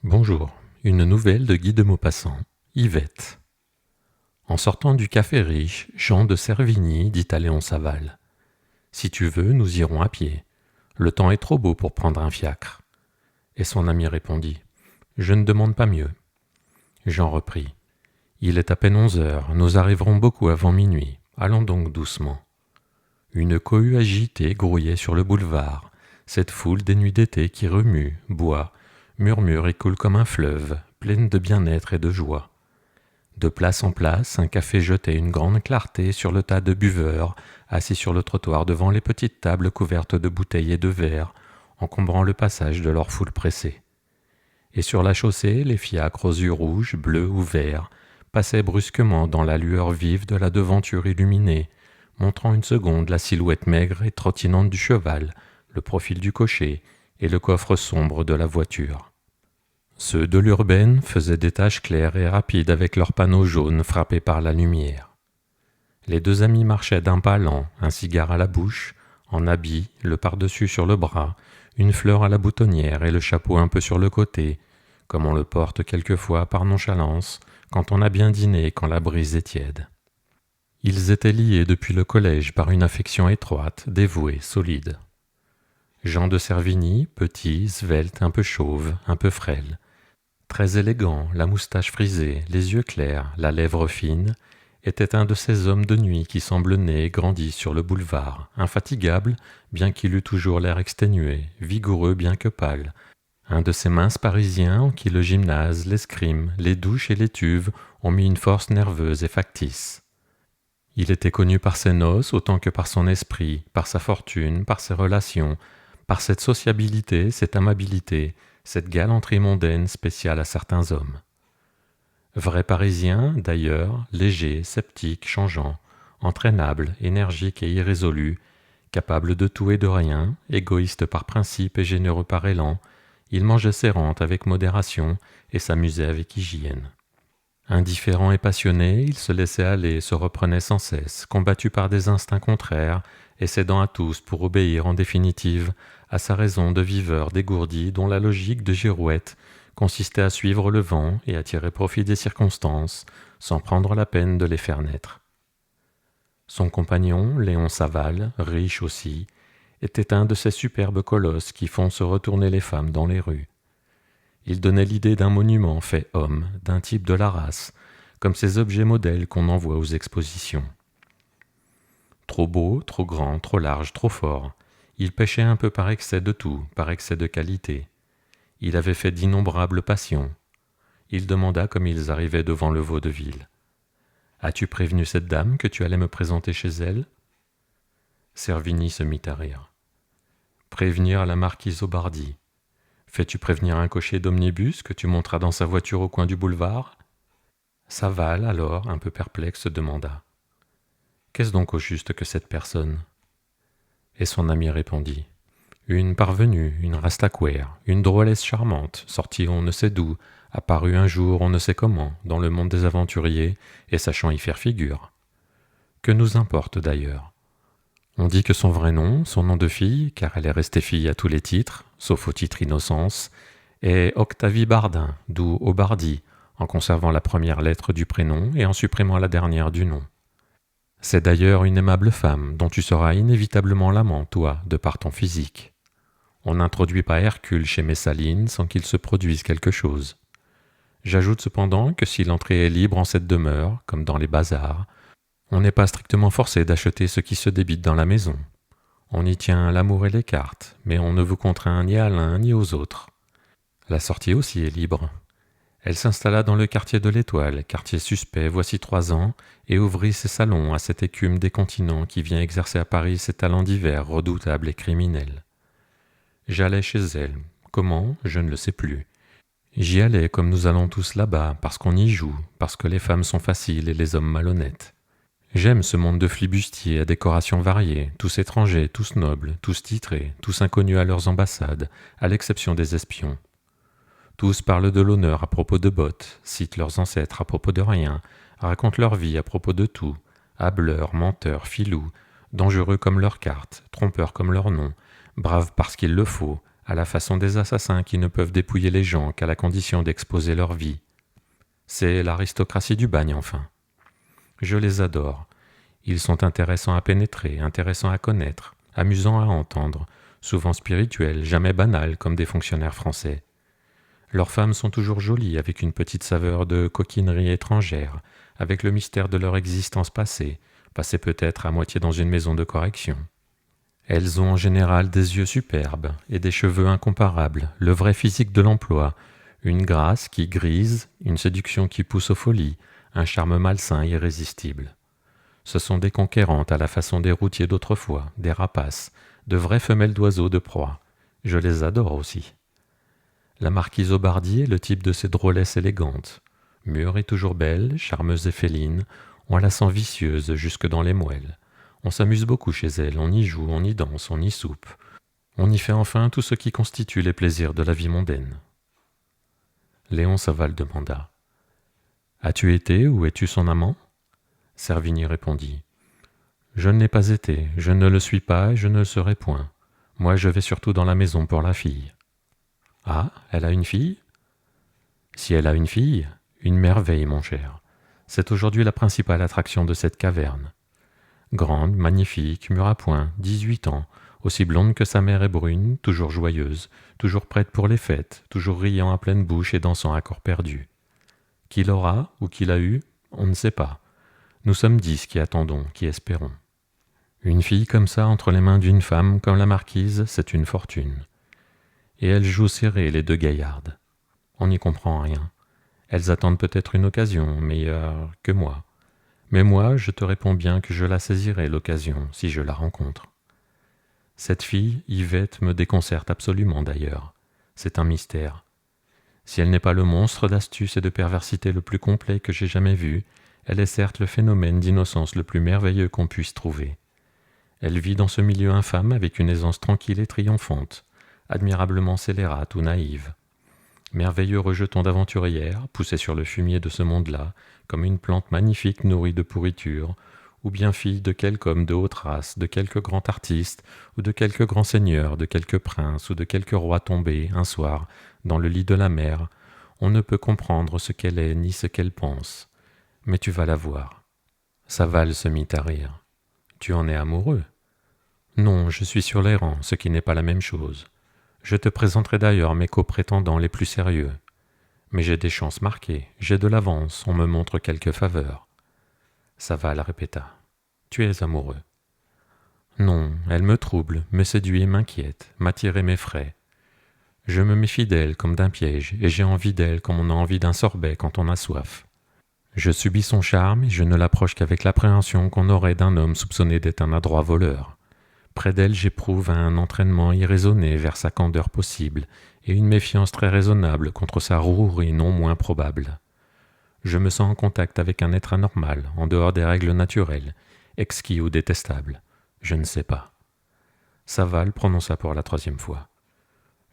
Bonjour, une nouvelle de Guy de Maupassant, Yvette. En sortant du café riche, Jean de Servigny dit à Léon Saval: « Si tu veux, nous irons à pied. Le temps est trop beau pour prendre un fiacre. » Et son ami répondit: « Je ne demande pas mieux. » Jean reprit: « Il est à peine 11 heures, nous arriverons beaucoup avant minuit. Allons donc doucement. » Une cohue agitée grouillait sur le boulevard, cette foule des nuits d'été qui remue, boit, murmure et coule comme un fleuve, pleine de bien-être et de joie. De place en place, un café jetait une grande clarté sur le tas de buveurs, assis sur le trottoir devant les petites tables couvertes de bouteilles et de verres, encombrant le passage de leur foule pressée. Et sur la chaussée, les fiacres aux yeux rouges, bleus ou verts, passaient brusquement dans la lueur vive de la devanture illuminée, montrant une seconde la silhouette maigre et trottinante du cheval, le profil du cocher et le coffre sombre de la voiture. Ceux de l'urbaine faisaient des taches claires et rapides avec leurs panneaux jaunes frappés par la lumière. Les deux amis marchaient d'un pas lent, un cigare à la bouche, en habit, le pardessus sur le bras, une fleur à la boutonnière et le chapeau un peu sur le côté, comme on le porte quelquefois par nonchalance, quand on a bien dîné et quand la brise est tiède. Ils étaient liés depuis le collège par une affection étroite, dévouée, solide. Jean de Servigny, petit, svelte, un peu chauve, un peu frêle, très élégant, la moustache frisée, les yeux clairs, la lèvre fine, était un de ces hommes de nuit qui semblent nés et grandis sur le boulevard, infatigable, bien qu'il eût toujours l'air exténué, vigoureux bien que pâle, un de ces minces Parisiens en qui le gymnase, l'escrime, les douches et l'étuve ont mis une force nerveuse et factice. Il était connu par ses noces autant que par son esprit, par sa fortune, par ses relations, par cette sociabilité, cette amabilité, cette galanterie mondaine spéciale à certains hommes. Vrai Parisien, d'ailleurs, léger, sceptique, changeant, entraînable, énergique et irrésolu, capable de tout et de rien, égoïste par principe et généreux par élan, il mangeait ses rentes avec modération et s'amusait avec hygiène. Indifférent et passionné, il se laissait aller et se reprenait sans cesse, combattu par des instincts contraires et cédant à tous pour obéir en définitive à sa raison de viveur dégourdi dont la logique de girouette consistait à suivre le vent et à tirer profit des circonstances sans prendre la peine de les faire naître. Son compagnon, Léon Saval, riche aussi, était un de ces superbes colosses qui font se retourner les femmes dans les rues. Il donnait l'idée d'un monument fait homme, d'un type de la race, comme ces objets modèles qu'on envoie aux expositions. Trop beau, trop grand, trop large, trop fort, il pêchait un peu par excès de tout, par excès de qualité. Il avait fait d'innombrables passions. Il demanda comme ils arrivaient devant le vaudeville: « As-tu prévenu cette dame que tu allais me présenter chez elle ?» Servigny se mit à rire. « Prévenir à la marquise Aubardy. Fais-tu prévenir un cocher d'omnibus que tu monteras dans sa voiture au coin du boulevard ?» Saval, alors, un peu perplexe, demanda: « Qu'est-ce donc au juste que cette personne ?» Et son ami répondit: « Une parvenue, une rastaquouère, une drôlesse charmante, sortie on ne sait d'où, apparue un jour on ne sait comment, dans le monde des aventuriers, et sachant y faire figure. Que nous importe d'ailleurs ? On dit que son vrai nom, son nom de fille, car elle est restée fille à tous les titres, sauf au titre innocence, est Octavie Bardin, d'où Aubardy, en conservant la première lettre du prénom et en supprimant la dernière du nom. C'est d'ailleurs une aimable femme, dont tu seras inévitablement l'amant, toi, de par ton physique. On n'introduit pas Hercule chez Messaline sans qu'il se produise quelque chose. J'ajoute cependant que si l'entrée est libre en cette demeure, comme dans les bazars, on n'est pas strictement forcé d'acheter ce qui se débite dans la maison. On y tient l'amour et les cartes, mais on ne vous contraint ni à l'un ni aux autres. La sortie aussi est libre. » Elle s'installa dans le quartier de l'Étoile, quartier suspect voici 3 ans, et ouvrit ses salons à cette écume des continents qui vient exercer à Paris ses talents divers, redoutables et criminels. J'allais chez elle. Comment ? Je ne le sais plus. J'y allais comme nous allons tous là-bas, parce qu'on y joue, parce que les femmes sont faciles et les hommes malhonnêtes. J'aime ce monde de flibustiers à décorations variées, tous étrangers, tous nobles, tous titrés, tous inconnus à leurs ambassades, à l'exception des espions. Tous parlent de l'honneur à propos de bottes, citent leurs ancêtres à propos de rien, racontent leur vie à propos de tout, hâbleurs, menteurs, filous, dangereux comme leur carte, trompeurs comme leur nom, braves parce qu'il le faut, à la façon des assassins qui ne peuvent dépouiller les gens qu'à la condition d'exposer leur vie. C'est l'aristocratie du bagne, enfin. Je les adore. Ils sont intéressants à pénétrer, intéressants à connaître, amusants à entendre, souvent spirituels, jamais banals comme des fonctionnaires français. Leurs femmes sont toujours jolies, avec une petite saveur de coquinerie étrangère, avec le mystère de leur existence passée peut-être à moitié dans une maison de correction. Elles ont en général des yeux superbes et des cheveux incomparables, le vrai physique de l'emploi, une grâce qui grise, une séduction qui pousse aux folies, un charme malsain irrésistible. Ce sont des conquérantes à la façon des routiers d'autrefois, des rapaces, de vraies femelles d'oiseaux de proie. Je les adore aussi. La marquise Aubardi est le type de ces drôlesses élégantes. Mûre et toujours belle, charmeuse et féline, on la sent vicieuse jusque dans les moelles. On s'amuse beaucoup chez elle, on y joue, on y danse, on y soupe. On y fait enfin tout ce qui constitue les plaisirs de la vie mondaine. Léon Saval demanda. « As-tu été ou es-tu son amant ?» Servigny répondit. « Je ne l'ai pas été, je ne le suis pas et je ne le serai point. Moi je vais surtout dans la maison pour la fille. » « Ah, elle a une fille ?»« Si elle a une fille, une merveille, mon cher. C'est aujourd'hui la principale attraction de cette caverne. Grande, magnifique, mûre à point, 18 ans, aussi blonde que sa mère est brune, toujours joyeuse, toujours prête pour les fêtes, toujours riant à pleine bouche et dansant à corps perdu. Qui l'aura ou qui l'a eu, on ne sait pas. Nous sommes 10 qui attendons, qui espérons. Une fille comme ça entre les mains d'une femme comme la marquise, c'est une fortune. Et elles jouent serrées, les deux gaillardes. On n'y comprend rien. Elles attendent peut-être une occasion meilleure que moi. Mais moi, je te réponds bien que je la saisirai, l'occasion, si je la rencontre. Cette fille, Yvette, me déconcerte absolument d'ailleurs. C'est un mystère. Si elle n'est pas le monstre d'astuce et de perversité le plus complet que j'ai jamais vu, elle est certes le phénomène d'innocence le plus merveilleux qu'on puisse trouver. Elle vit dans ce milieu infâme avec une aisance tranquille et triomphante, admirablement scélérate ou naïve. Merveilleux rejeton d'aventurière, poussé sur le fumier de ce monde-là, comme une plante magnifique nourrie de pourriture, ou bien fille de quelque homme de haute race, de quelque grand artiste, ou de quelque grand seigneur, de quelque prince, ou de quelque roi tombé, un soir, dans le lit de la mer, on ne peut comprendre ce qu'elle est ni ce qu'elle pense. Mais tu vas la voir. Saval se mit à rire. Tu en es amoureux ? Non, je suis sur les rangs, ce qui n'est pas la même chose. Je te présenterai d'ailleurs mes coprétendants les plus sérieux. Mais j'ai des chances marquées, j'ai de l'avance, on me montre quelques faveurs. Saval répéta. Tu es amoureux. Non, elle me trouble, me séduit et m'inquiète, m'attire et m'effraie. Je me méfie d'elle comme d'un piège, et j'ai envie d'elle comme on a envie d'un sorbet quand on a soif. Je subis son charme et je ne l'approche qu'avec l'appréhension qu'on aurait d'un homme soupçonné d'être un adroit voleur. Près d'elle, j'éprouve un entraînement irraisonné vers sa candeur possible et une méfiance très raisonnable contre sa rouerie non moins probable. Je me sens en contact avec un être anormal, en dehors des règles naturelles, exquis ou détestable. Je ne sais pas. Saval prononça pour la 3e fois.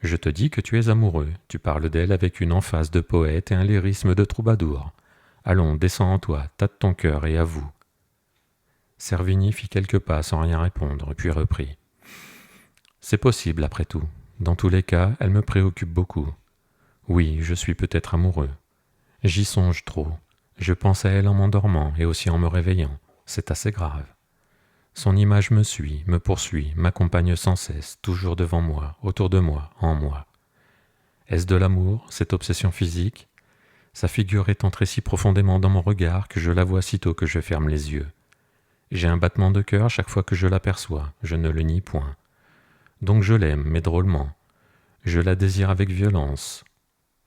Je te dis que tu es amoureux, tu parles d'elle avec une emphase de poète et un lyrisme de troubadour. Allons, descends en toi, tâte ton cœur et avoue. Servigny fit quelques pas sans rien répondre, puis reprit. C'est possible, après tout. Dans tous les cas, elle me préoccupe beaucoup. Oui, je suis peut-être amoureux. J'y songe trop. Je pense à elle en m'endormant et aussi en me réveillant. C'est assez grave. Son image me suit, me poursuit, m'accompagne sans cesse, toujours devant moi, autour de moi, en moi. Est-ce de l'amour, cette obsession physique ? Sa figure est entrée si profondément dans mon regard que je la vois sitôt que je ferme les yeux. J'ai un battement de cœur chaque fois que je l'aperçois, je ne le nie point. Donc je l'aime, mais drôlement. Je la désire avec violence.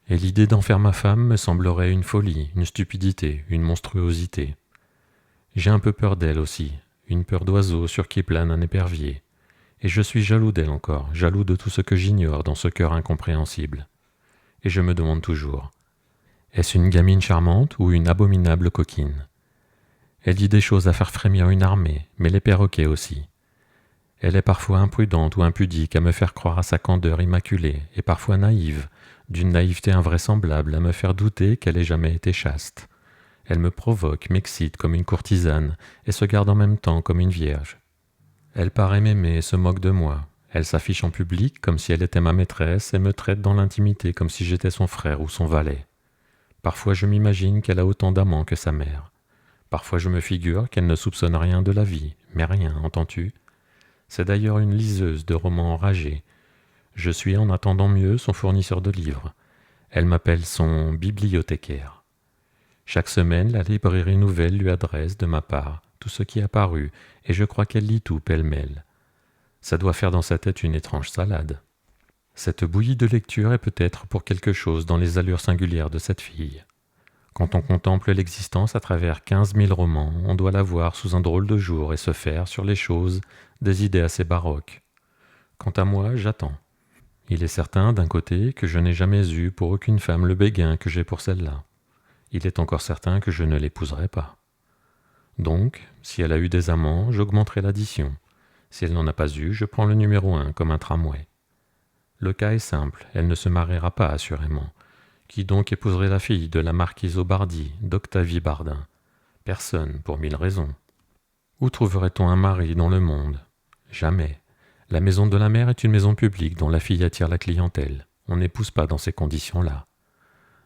Et l'idée d'en faire ma femme me semblerait une folie, une stupidité, une monstruosité. J'ai un peu peur d'elle aussi, une peur d'oiseau sur qui plane un épervier. Et je suis jaloux d'elle encore, jaloux de tout ce que j'ignore dans ce cœur incompréhensible. Et je me demande toujours, est-ce une gamine charmante ou une abominable coquine ? Elle dit des choses à faire frémir une armée, mais les perroquets aussi. Elle est parfois imprudente ou impudique à me faire croire à sa candeur immaculée, et parfois naïve, d'une naïveté invraisemblable à me faire douter qu'elle ait jamais été chaste. Elle me provoque, m'excite comme une courtisane, et se garde en même temps comme une vierge. Elle paraît m'aimer et se moque de moi. Elle s'affiche en public comme si elle était ma maîtresse et me traite dans l'intimité comme si j'étais son frère ou son valet. Parfois je m'imagine qu'elle a autant d'amants que sa mère. Parfois je me figure qu'elle ne soupçonne rien de la vie, mais rien, entends-tu? C'est d'ailleurs une liseuse de romans enragés. Je suis en attendant mieux son fournisseur de livres. Elle m'appelle son bibliothécaire. Chaque semaine, la librairie nouvelle lui adresse, de ma part, tout ce qui a paru, et je crois qu'elle lit tout pêle-mêle. Ça doit faire dans sa tête une étrange salade. Cette bouillie de lecture est peut-être pour quelque chose dans les allures singulières de cette fille. Quand on contemple l'existence à travers 15 000 romans, on doit la voir sous un drôle de jour et se faire, sur les choses, des idées assez baroques. Quant à moi, j'attends. Il est certain, d'un côté, que je n'ai jamais eu pour aucune femme le béguin que j'ai pour celle-là. Il est encore certain que je ne l'épouserai pas. Donc, si elle a eu des amants, j'augmenterai l'addition. Si elle n'en a pas eu, je prends le numéro 1 comme un tramway. Le cas est simple, elle ne se mariera pas assurément. Qui donc épouserait la fille de la marquise Aubardi, d'Octavie Bardin? Personne, pour 1000 raisons. Où trouverait-on un mari dans le monde? Jamais. La maison de la mère est une maison publique dont la fille attire la clientèle. On n'épouse pas dans ces conditions-là.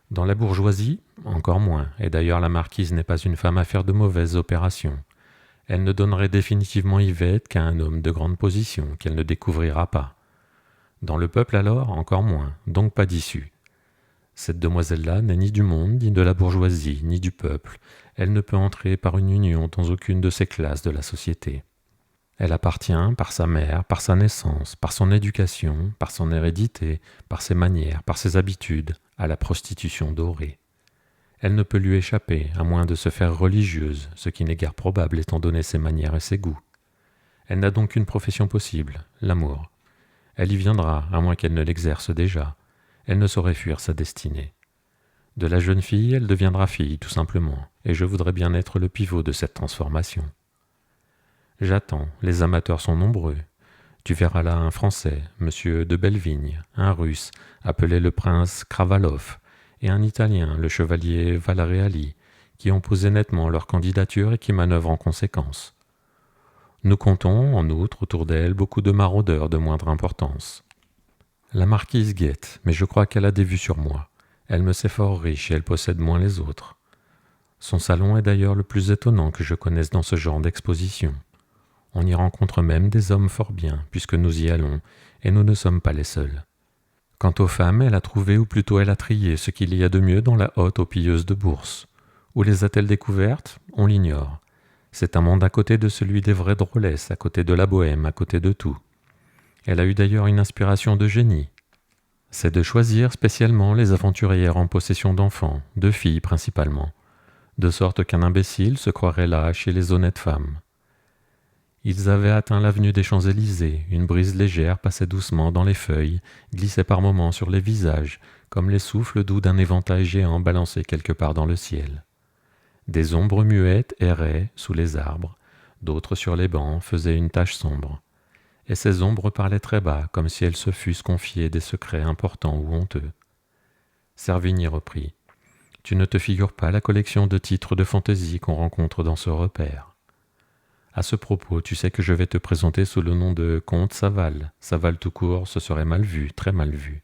Dans la bourgeoisie, encore moins, et d'ailleurs la marquise n'est pas une femme à faire de mauvaises opérations. Elle ne donnerait définitivement Yvette qu'à un homme de grande position, qu'elle ne découvrira pas. Dans le peuple alors, encore moins, donc pas d'issue. Cette demoiselle-là n'est ni du monde, ni de la bourgeoisie, ni du peuple. Elle ne peut entrer par une union dans aucune de ces classes de la société. Elle appartient, par sa mère, par sa naissance, par son éducation, par son hérédité, par ses manières, par ses habitudes, à la prostitution dorée. Elle ne peut lui échapper, à moins de se faire religieuse, ce qui n'est guère probable étant donné ses manières et ses goûts. Elle n'a donc qu'une profession possible, l'amour. Elle y viendra, à moins qu'elle ne l'exerce déjà. Elle ne saurait fuir sa destinée. De la jeune fille, elle deviendra fille, tout simplement, et je voudrais bien être le pivot de cette transformation. J'attends, les amateurs sont nombreux. Tu verras là un Français, M. de Bellevigne, un Russe, appelé le prince Kravalov, et un Italien, le chevalier Valreali, qui ont posé nettement leur candidature et qui manœuvrent en conséquence. Nous comptons, en outre, autour d'elle, beaucoup de maraudeurs de moindre importance. La marquise guette, mais je crois qu'elle a des vues sur moi. Elle me sait fort riche et elle possède moins les autres. Son salon est d'ailleurs le plus étonnant que je connaisse dans ce genre d'exposition. On y rencontre même des hommes fort bien, puisque nous y allons, et nous ne sommes pas les seuls. Quant aux femmes, elle a trouvé, ou plutôt elle a trié, ce qu'il y a de mieux dans la haute aux pilleuses de bourse. Où les a-t-elle découvertes? On l'ignore. C'est un monde à côté de celui des vraies drôlesses, à côté de la bohème, à côté de tout. Elle a eu d'ailleurs une inspiration de génie. C'est de choisir spécialement les aventurières en possession d'enfants, de filles principalement, de sorte qu'un imbécile se croirait là chez les honnêtes femmes. Ils avaient atteint l'avenue des Champs-Élysées, une brise légère passait doucement dans les feuilles, glissait par moments sur les visages, comme les souffles doux d'un éventail géant balancé quelque part dans le ciel. Des ombres muettes erraient sous les arbres, d'autres sur les bancs faisaient une tache sombre. Et ces ombres parlaient très bas, comme si elles se fussent confiées des secrets importants ou honteux. Servigny reprit. « Tu ne te figures pas la collection de titres de fantaisie qu'on rencontre dans ce repère. À ce propos, tu sais que je vais te présenter sous le nom de comte Saval. Saval tout court, ce serait mal vu, très mal vu. »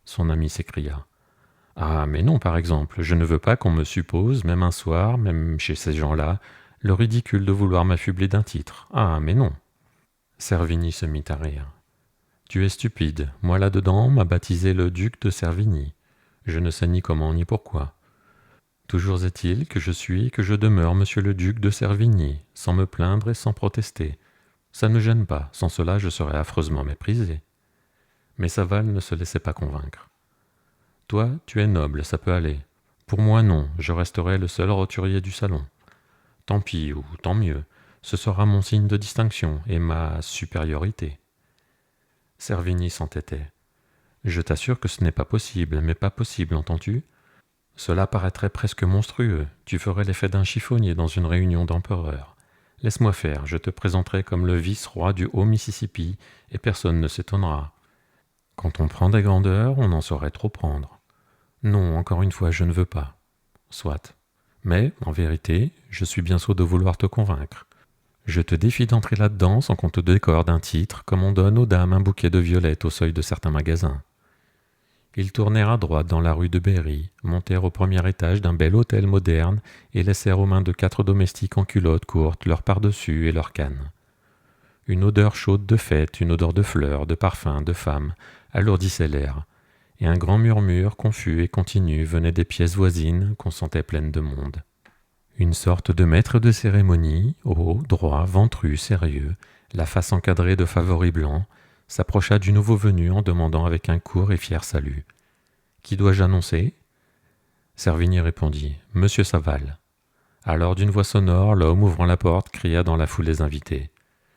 Son ami s'écria. « Ah, mais non, par exemple, je ne veux pas qu'on me suppose, même un soir, même chez ces gens-là, le ridicule de vouloir m'affubler d'un titre. Ah, mais non. » Servigny se mit à rire. « Tu es stupide. Moi là-dedans, on m'a baptisé le duc de Servigny. Je ne sais ni comment ni pourquoi. Toujours est-il que je suis et que je demeure monsieur le duc de Servigny, sans me plaindre et sans protester. Ça ne gêne pas, sans cela je serais affreusement méprisé. » Mais Saval ne se laissait pas convaincre. « Toi, tu es noble, ça peut aller. Pour moi, non, je resterai le seul roturier du salon. Tant pis, ou tant mieux. Ce sera mon signe de distinction et ma supériorité. » Servigny s'entêtait. « Je t'assure que ce n'est pas possible, mais pas possible, entends-tu? Cela paraîtrait presque monstrueux. Tu ferais l'effet d'un chiffonnier dans une réunion d'empereurs. Laisse-moi faire, je te présenterai comme le vice-roi du Haut-Mississippi, et personne ne s'étonnera. Quand on prend des grandeurs, on en saurait trop prendre. Non, encore une fois, je ne veux pas. Soit. Mais, en vérité, je suis bien sot de vouloir te convaincre. Je te défie d'entrer là-dedans sans qu'on te décore d'un titre, comme on donne aux dames un bouquet de violettes au seuil de certains magasins. » Ils tournèrent à droite dans la rue de Berry, montèrent au premier étage d'un bel hôtel moderne et laissèrent aux mains de 4 domestiques en culottes courtes leur pardessus et leurs cannes. Une odeur chaude de fête, une odeur de fleurs, de parfums, de femmes, alourdissait l'air, et un grand murmure confus et continu venait des pièces voisines qu'on sentait pleines de monde. Une sorte de maître de cérémonie, haut, droit, ventru, sérieux, la face encadrée de favoris blancs, s'approcha du nouveau venu en demandant avec un court et fier salut. « Qui dois-je annoncer » Servigny répondit « Monsieur Saval ». Alors d'une voix sonore, l'homme ouvrant la porte cria dans la foule des invités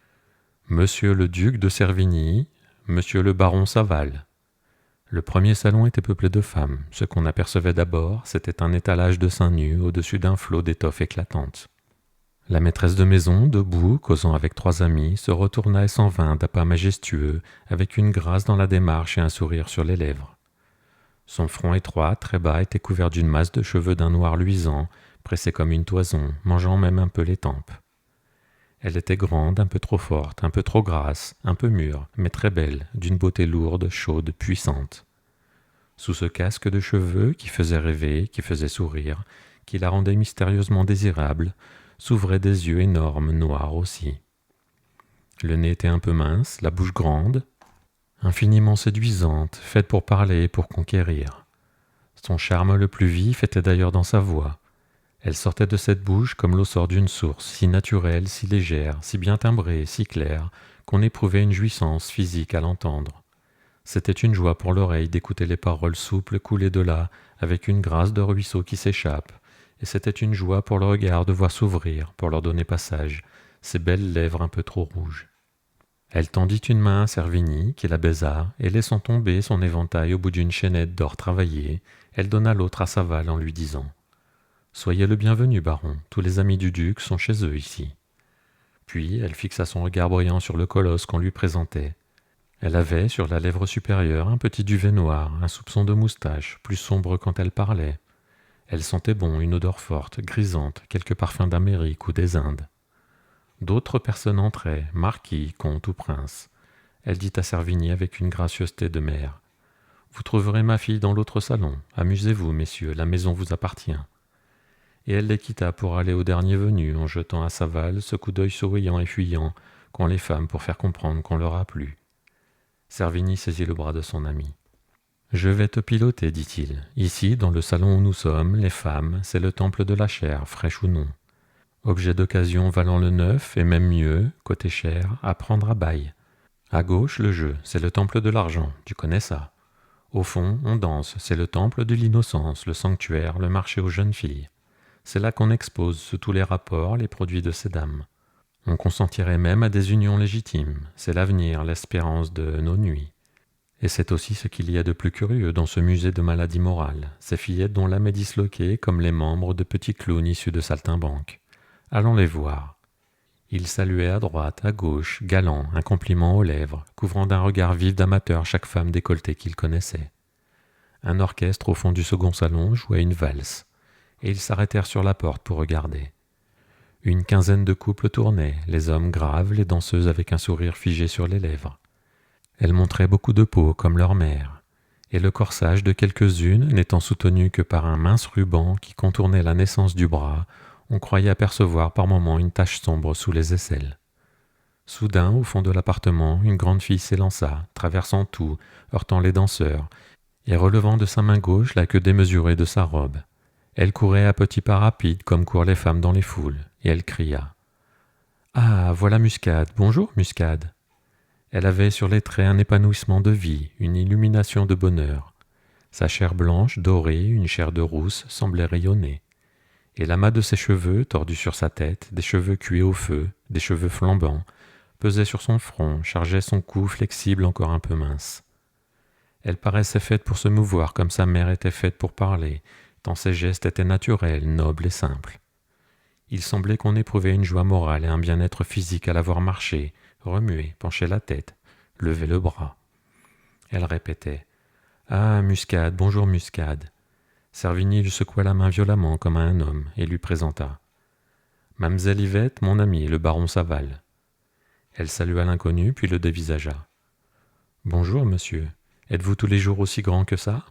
« Monsieur le duc de Servigny, monsieur le baron Saval ». Le premier salon était peuplé de femmes. Ce qu'on apercevait d'abord, c'était un étalage de seins nus au-dessus d'un flot d'étoffes éclatantes. La maîtresse de maison, debout, causant avec 3 amis, se retourna et s'en vint d'un pas majestueux, avec une grâce dans la démarche et un sourire sur les lèvres. Son front étroit, très bas, était couvert d'une masse de cheveux d'un noir luisant, pressée comme une toison, mangeant même un peu les tempes. Elle était grande, un peu trop forte, un peu trop grasse, un peu mûre, mais très belle, d'une beauté lourde, chaude, puissante. Sous ce casque de cheveux qui faisait rêver, qui faisait sourire, qui la rendait mystérieusement désirable, s'ouvraient des yeux énormes, noirs aussi. Le nez était un peu mince, la bouche grande, infiniment séduisante, faite pour parler et pour conquérir. Son charme le plus vif était d'ailleurs dans sa voix. Elle sortait de cette bouche comme l'eau sort d'une source, si naturelle, si légère, si bien timbrée, si claire, qu'on éprouvait une jouissance physique à l'entendre. C'était une joie pour l'oreille d'écouter les paroles souples couler de là, avec une grâce de ruisseau qui s'échappe, et c'était une joie pour le regard de voir s'ouvrir, pour leur donner passage, ses belles lèvres un peu trop rouges. Elle tendit une main à Servigny, qui la baisa, et laissant tomber son éventail au bout d'une chaînette d'or travaillée, elle donna l'autre à Saval en lui disant « Soyez le bienvenu, baron, tous les amis du duc sont chez eux ici. » Puis elle fixa son regard brillant sur le colosse qu'on lui présentait. Elle avait, sur la lèvre supérieure, un petit duvet noir, un soupçon de moustache, plus sombre quand elle parlait. Elle sentait bon, une odeur forte, grisante, quelque parfum d'Amérique ou des Indes. D'autres personnes entraient, marquis, comtes ou princes. Elle dit à Servigny avec une gracieuseté de mère « Vous trouverez ma fille dans l'autre salon. Amusez-vous, messieurs, la maison vous appartient. » Et elle les quitta pour aller au dernier venu, en jetant à Saval ce coup d'œil souriant et fuyant qu'ont les femmes pour faire comprendre qu'on leur a plu. Servigny saisit le bras de son ami. « Je vais te piloter, dit-il. Ici, dans le salon où nous sommes, les femmes, c'est le temple de la chair, fraîche ou non. Objet d'occasion valant le neuf, et même mieux, côté chair, à prendre à bail. À gauche, le jeu, c'est le temple de l'argent, tu connais ça. Au fond, on danse, c'est le temple de l'innocence, le sanctuaire, le marché aux jeunes filles. C'est là qu'on expose sous tous les rapports les produits de ces dames. On consentirait même à des unions légitimes, c'est l'avenir, l'espérance de nos nuits. Et c'est aussi ce qu'il y a de plus curieux dans ce musée de maladies morales, ces fillettes dont l'âme est disloquée comme les membres de petits clowns issus de saltimbanques. Allons les voir. » Il saluait à droite, à gauche, galant, un compliment aux lèvres, couvrant d'un regard vif d'amateur chaque femme décolletée qu'il connaissait. Un orchestre au fond du second salon jouait une valse, et ils s'arrêtèrent sur la porte pour regarder. Une quinzaine de couples tournaient, les hommes graves, les danseuses avec un sourire figé sur les lèvres. Elles montraient beaucoup de peau comme leur mère, et le corsage de quelques-unes n'étant soutenu que par un mince ruban qui contournait la naissance du bras, on croyait apercevoir par moments une tache sombre sous les aisselles. Soudain, au fond de l'appartement, une grande fille s'élança, traversant tout, heurtant les danseurs, et relevant de sa main gauche la queue démesurée de sa robe. Elle courait à petits pas rapides comme courent les femmes dans les foules, et elle cria « Ah, voilà Muscade, bonjour Muscade !» Elle avait sur les traits un épanouissement de vie, une illumination de bonheur. Sa chair blanche, dorée, une chair de rousse, semblait rayonner. Et l'amas de ses cheveux, tordus sur sa tête, des cheveux cuits au feu, des cheveux flambants, pesait sur son front, chargeait son cou flexible encore un peu mince. Elle paraissait faite pour se mouvoir comme sa mère était faite pour parler, tant ses gestes étaient naturels, nobles et simples. Il semblait qu'on éprouvait une joie morale et un bien-être physique à la voir marcher, remuer, pencher la tête, lever le bras. Elle répétait « Ah, Muscade, bonjour Muscade !» Servigny lui secoua la main violemment comme à un homme et lui présenta « Mamselle Yvette, mon ami, le baron Saval. Elle salua l'inconnu, puis le dévisagea. Bonjour, monsieur. Êtes-vous tous les jours aussi grand que ça?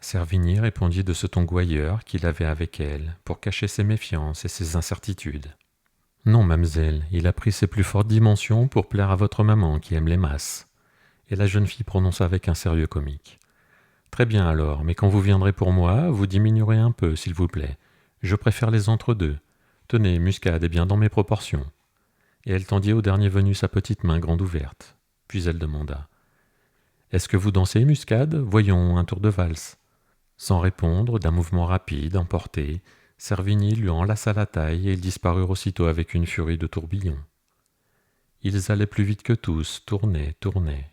Servigny répondit de ce ton gouailleur qu'il avait avec elle, pour cacher ses méfiances et ses incertitudes. Non, mamselle, il a pris ses plus fortes dimensions pour plaire à votre maman qui aime les masses. Et la jeune fille prononça avec un sérieux comique. Très bien alors, mais quand vous viendrez pour moi, vous diminuerez un peu, s'il vous plaît. Je préfère les entre-deux. Tenez, Muscade est bien dans mes proportions. Et elle tendit au dernier venu sa petite main grande ouverte. Puis elle demanda. Est-ce que vous dansez, Muscade? Voyons, un tour de valse. Sans répondre, d'un mouvement rapide, emporté, Servigny lui enlaça la taille et ils disparurent aussitôt avec une furie de tourbillons. Ils allaient plus vite que tous, tournaient,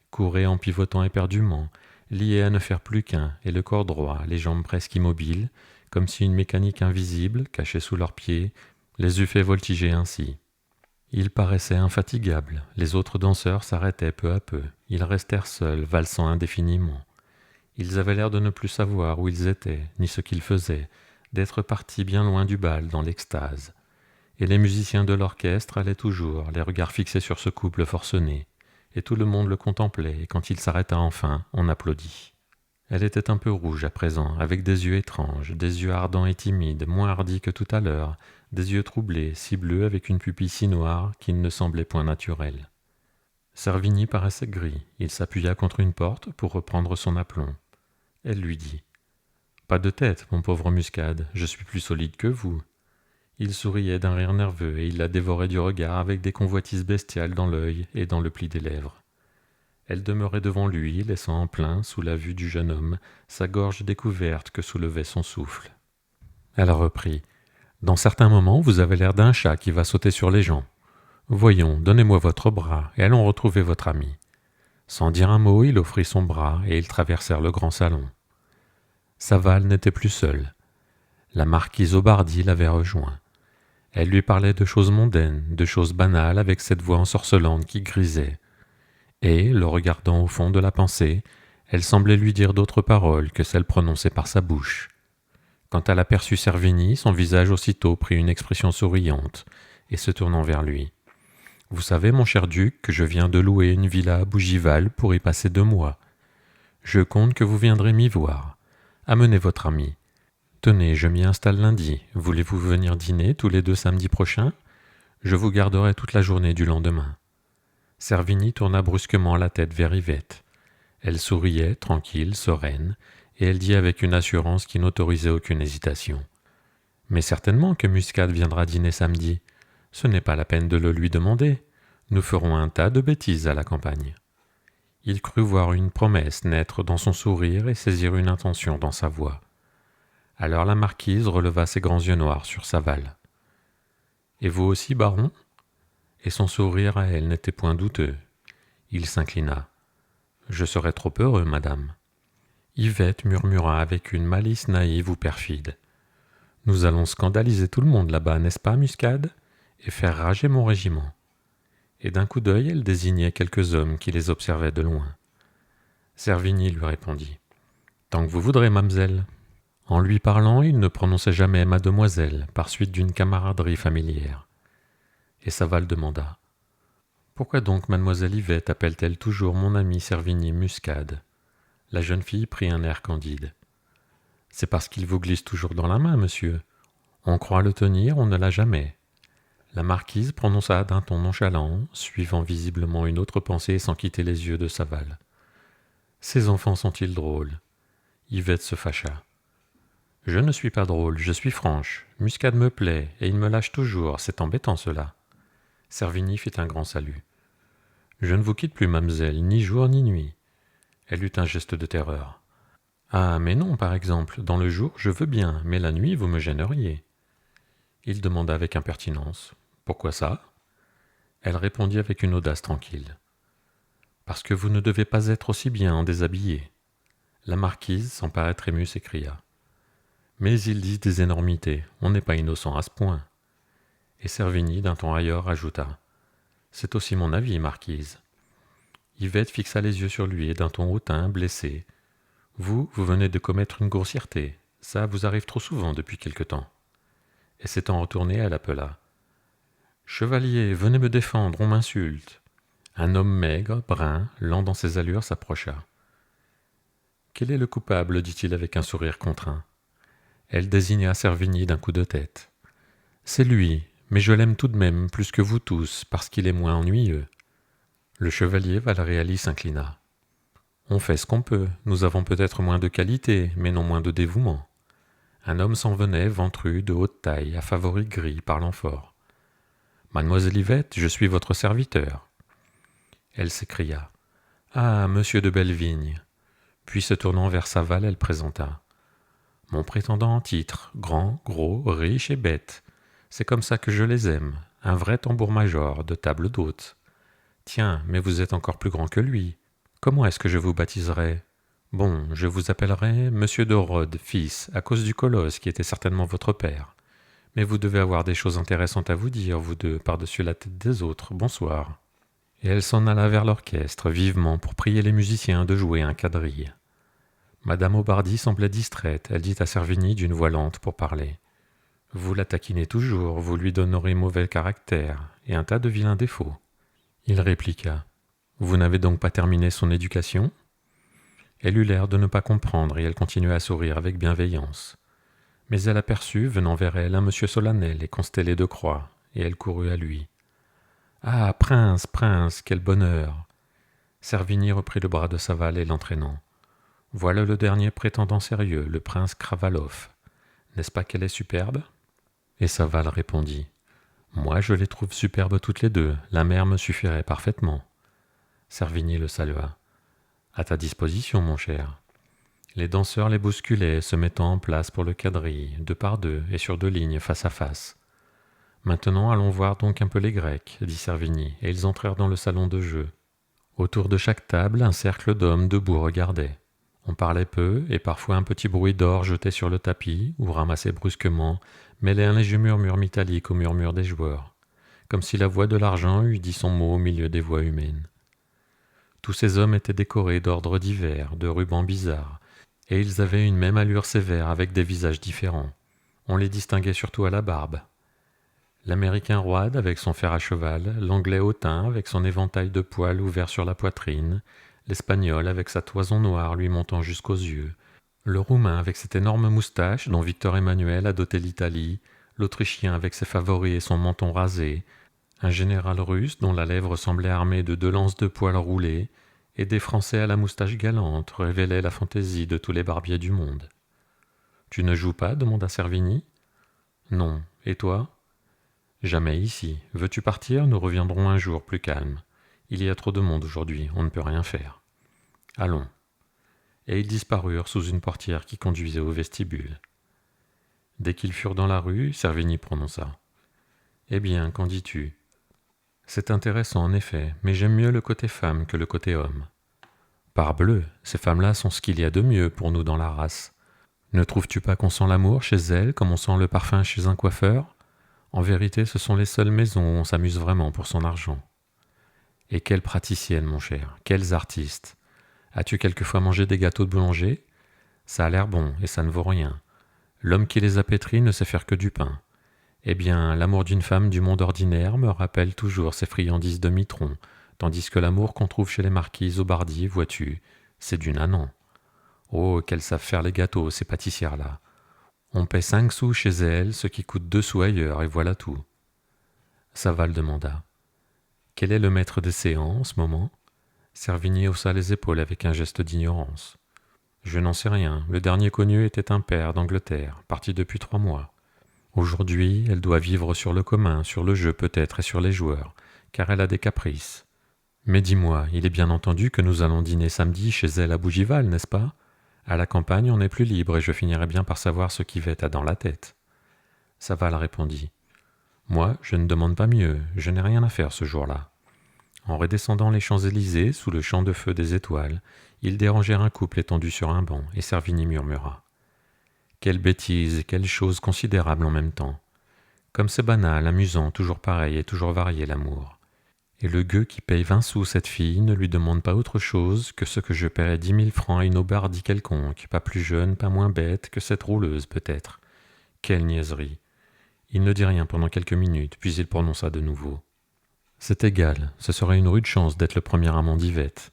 couraient en pivotant éperdument, liés à ne faire plus qu'un, et le corps droit, les jambes presque immobiles, comme si une mécanique invisible, cachée sous leurs pieds, les eût fait voltiger ainsi. Ils paraissaient infatigables, les autres danseurs s'arrêtaient peu à peu, ils restèrent seuls, valsant indéfiniment. Ils avaient l'air de ne plus savoir où ils étaient, ni ce qu'ils faisaient, d'être partis bien loin du bal, dans l'extase. Et les musiciens de l'orchestre allaient toujours, les regards fixés sur ce couple forcené, et tout le monde le contemplait, et quand il s'arrêta enfin, on applaudit. Elle était un peu rouge à présent, avec des yeux étranges, des yeux ardents et timides, moins hardis que tout à l'heure, des yeux troublés, si bleus avec une pupille si noire qu'il ne semblait point naturel. Servigny paraissait gris, il s'appuya contre une porte pour reprendre son aplomb. Elle lui dit « Pas de tête, mon pauvre Muscade, je suis plus solide que vous. » Il souriait d'un rire nerveux et il la dévorait du regard avec des convoitises bestiales dans l'œil et dans le pli des lèvres. Elle demeurait devant lui, laissant en plein, sous la vue du jeune homme, sa gorge découverte que soulevait son souffle. Elle reprit « Dans certains moments, vous avez l'air d'un chat qui va sauter sur les gens. Voyons, donnez-moi votre bras et allons retrouver votre ami. » Sans dire un mot, il offrit son bras et ils traversèrent le grand salon. Saval n'était plus seul. La marquise Aubardy l'avait rejoint. Elle lui parlait de choses mondaines, de choses banales avec cette voix ensorcelante qui grisait. Et, le regardant au fond de la pensée, elle semblait lui dire d'autres paroles que celles prononcées par sa bouche. Quand elle aperçut Servigny, son visage aussitôt prit une expression souriante, et se tournant vers lui. « Vous savez, mon cher duc, que je viens de louer une villa à Bougival pour y passer 2 mois. Je compte que vous viendrez m'y voir. Amenez votre ami. Tenez, je m'y installe lundi. Voulez-vous venir dîner tous les 2 samedis prochains? Je vous garderai toute la journée du lendemain. » Servigny tourna brusquement la tête vers Yvette. Elle souriait, tranquille, sereine, et elle dit avec une assurance qui n'autorisait aucune hésitation. « Mais certainement que Muscade viendra dîner samedi. Ce n'est pas la peine de le lui demander. Nous ferons un tas de bêtises à la campagne. » Il crut voir une promesse naître dans son sourire et saisir une intention dans sa voix. Alors la marquise releva ses grands yeux noirs sur Saval. « Et vous aussi, baron ?» Et son sourire à elle n'était point douteux. Il s'inclina. « Je serais trop heureux, madame. » Yvette murmura avec une malice naïve ou perfide. « Nous allons scandaliser tout le monde là-bas, n'est-ce pas, Muscade? Et faire rager mon régiment. » Et d'un coup d'œil, elle désignait quelques hommes qui les observaient de loin. Servigny lui répondit. « Tant que vous voudrez, mamselle. » En lui parlant, il ne prononçait jamais mademoiselle, par suite d'une camaraderie familière. Et Saval demanda. « Pourquoi donc mademoiselle Yvette appelle-t-elle toujours mon ami Servigny Muscade ?» La jeune fille prit un air candide. « C'est parce qu'il vous glisse toujours dans la main, monsieur. On croit le tenir, on ne l'a jamais. » La marquise prononça d'un ton nonchalant, suivant visiblement une autre pensée sans quitter les yeux de Saval. « Ces enfants sont-ils drôles ?» Yvette se fâcha. « Je ne suis pas drôle, je suis franche. Muscade me plaît, et il me lâche toujours, c'est embêtant cela. » Servigny fit un grand salut. « Je ne vous quitte plus, mamselle, ni jour ni nuit. » Elle eut un geste de terreur. « Ah, mais non, par exemple, dans le jour, je veux bien, mais la nuit, vous me gêneriez. » Il demanda avec impertinence. « Pourquoi ça ?» Elle répondit avec une audace tranquille. « Parce que vous ne devez pas être aussi bien en déshabillé. » La marquise, sans paraître émue, s'écria. « Mais ils disent des énormités, on n'est pas innocent à ce point. » Et Servigny, d'un ton ailleurs, ajouta. « C'est aussi mon avis, marquise. » Yvette fixa les yeux sur lui et d'un ton hautain, blessé. « Vous venez de commettre une grossièreté. Ça vous arrive trop souvent depuis quelque temps. » Et s'étant retournée, elle appela. Chevalier, venez me défendre, on m'insulte. Un homme maigre, brun, lent dans ses allures, s'approcha. Quel est le coupable dit-il avec un sourire contraint. Elle désigna Servigny d'un coup de tête. C'est lui, mais je l'aime tout de même plus que vous tous, parce qu'il est moins ennuyeux. Le chevalier Valréali s'inclina. On fait ce qu'on peut, nous avons peut-être moins de qualité, mais non moins de dévouement. Un homme s'en venait, ventru, de haute taille, à favoris gris, parlant fort. Mademoiselle Yvette, je suis votre serviteur. Elle s'écria. Ah, monsieur de Bellevigne. Puis se tournant vers Saval, elle présenta. Mon prétendant en titre, grand, gros, riche et bête. C'est comme ça que je les aime, un vrai tambour-major de table d'hôte. Tiens, mais vous êtes encore plus grand que lui. Comment est-ce que je vous baptiserai? Bon, je vous appellerai Monsieur de Rhodes, fils, à cause du colosse qui était certainement votre père. Mais vous devez avoir des choses intéressantes à vous dire, vous deux, par-dessus la tête des autres. Bonsoir. Et elle s'en alla vers l'orchestre, vivement, pour prier les musiciens de jouer un quadrille. Madame Aubardy semblait distraite. Elle dit à Servigny d'une voix lente pour parler. Vous la taquinez toujours, vous lui donnerez mauvais caractère et un tas de vilains défauts. Il répliqua. Vous n'avez donc pas terminé son éducation? Elle eut l'air de ne pas comprendre et elle continua à sourire avec bienveillance. Mais elle aperçut, venant vers elle, un monsieur solennel et constellé de croix, et elle courut à lui. Ah, prince, prince, quel bonheur! Servigny reprit le bras de Saval et l'entraînant. Voilà le dernier prétendant sérieux, le prince Kravaloff. N'est-ce pas qu'elle est superbe? Et Saval répondit. Moi, je les trouve superbes toutes les deux, la mère me suffirait parfaitement. Servigny le salua. À ta disposition, mon cher. Les danseurs les bousculaient, se mettant en place pour le quadrille, deux par deux et sur deux lignes face à face. Maintenant, allons voir donc un peu les Grecs, dit Servigny, et ils entrèrent dans le salon de jeu. Autour de chaque table, un cercle d'hommes debout regardait. On parlait peu, et parfois un petit bruit d'or jeté sur le tapis, ou ramassé brusquement, mêlait un léger murmure métallique au murmure des joueurs, comme si la voix de l'argent eût dit son mot au milieu des voix humaines. Tous ces hommes étaient décorés d'ordres divers, de rubans bizarres, et ils avaient une même allure sévère avec des visages différents. On les distinguait surtout à la barbe. L'Américain roide avec son fer à cheval, l'Anglais hautain avec son éventail de poils ouvert sur la poitrine, l'Espagnol avec sa toison noire lui montant jusqu'aux yeux, le Roumain avec cette énorme moustache dont Victor Emmanuel a doté l'Italie, l'Autrichien avec ses favoris et son menton rasé, un général russe dont la lèvre semblait armée de 2 lances de poils roulés, et des Français à la moustache galante révélaient la fantaisie de tous les barbiers du monde. « Tu ne joues pas » demanda Servigny. « Non. Et toi ?»« Jamais ici. Veux-tu partir? Nous reviendrons un jour plus calme. Il y a trop de monde aujourd'hui, on ne peut rien faire. Allons. » Et ils disparurent sous une portière qui conduisait au vestibule. Dès qu'ils furent dans la rue, Servigny prononça. « Eh bien, qu'en dis-tu? C'est intéressant en effet, mais j'aime mieux le côté femme que le côté homme. Parbleu, ces femmes-là sont ce qu'il y a de mieux pour nous dans la race. Ne trouves-tu pas qu'on sent l'amour chez elles comme on sent le parfum chez un coiffeur? En vérité, ce sont les seules maisons où on s'amuse vraiment pour son argent. Et quelles praticiennes, mon cher, quels artistes! As-tu quelquefois mangé des gâteaux de boulanger? Ça a l'air bon, et ça ne vaut rien. L'homme qui les a pétris ne sait faire que du pain. Eh bien, l'amour d'une femme du monde ordinaire me rappelle toujours ces friandises de mitron, tandis que l'amour qu'on trouve chez les marquises Aubardy, vois-tu, c'est du nanan. Oh, qu'elles savent faire les gâteaux, ces pâtissières-là. On paie 5 sous chez elles, ce qui coûte 2 sous ailleurs, et voilà tout. Saval demanda. Quel est le maître des séances en ce moment? Servigny haussa les épaules avec un geste d'ignorance. Je n'en sais rien. Le dernier connu était un père d'Angleterre, parti depuis 3 mois. Aujourd'hui, elle doit vivre sur le commun, sur le jeu peut-être et sur les joueurs, car elle a des caprices. Mais dis-moi, il est bien entendu que nous allons dîner samedi chez elle à Bougival, n'est-ce pas? À la campagne, on est plus libre et je finirai bien par savoir ce qu'Yvette a dans la tête. Saval répondit. Moi, je ne demande pas mieux, je n'ai rien à faire ce jour-là. En redescendant les Champs-Élysées, sous le champ de feu des étoiles, ils dérangèrent un couple étendu sur un banc, et Servigny murmura. Quelle bêtise, quelle chose considérable en même temps. Comme c'est banal, amusant, toujours pareil et toujours varié l'amour. Et le gueux qui paye 20 sous cette fille ne lui demande pas autre chose que ce que je paierais 10 000 francs à une Aubardy quelconque, pas plus jeune, pas moins bête que cette rouleuse peut-être. Quelle niaiserie! Il ne dit rien pendant quelques minutes, puis il prononça de nouveau. C'est égal, ce serait une rude chance d'être le premier amant d'Yvette.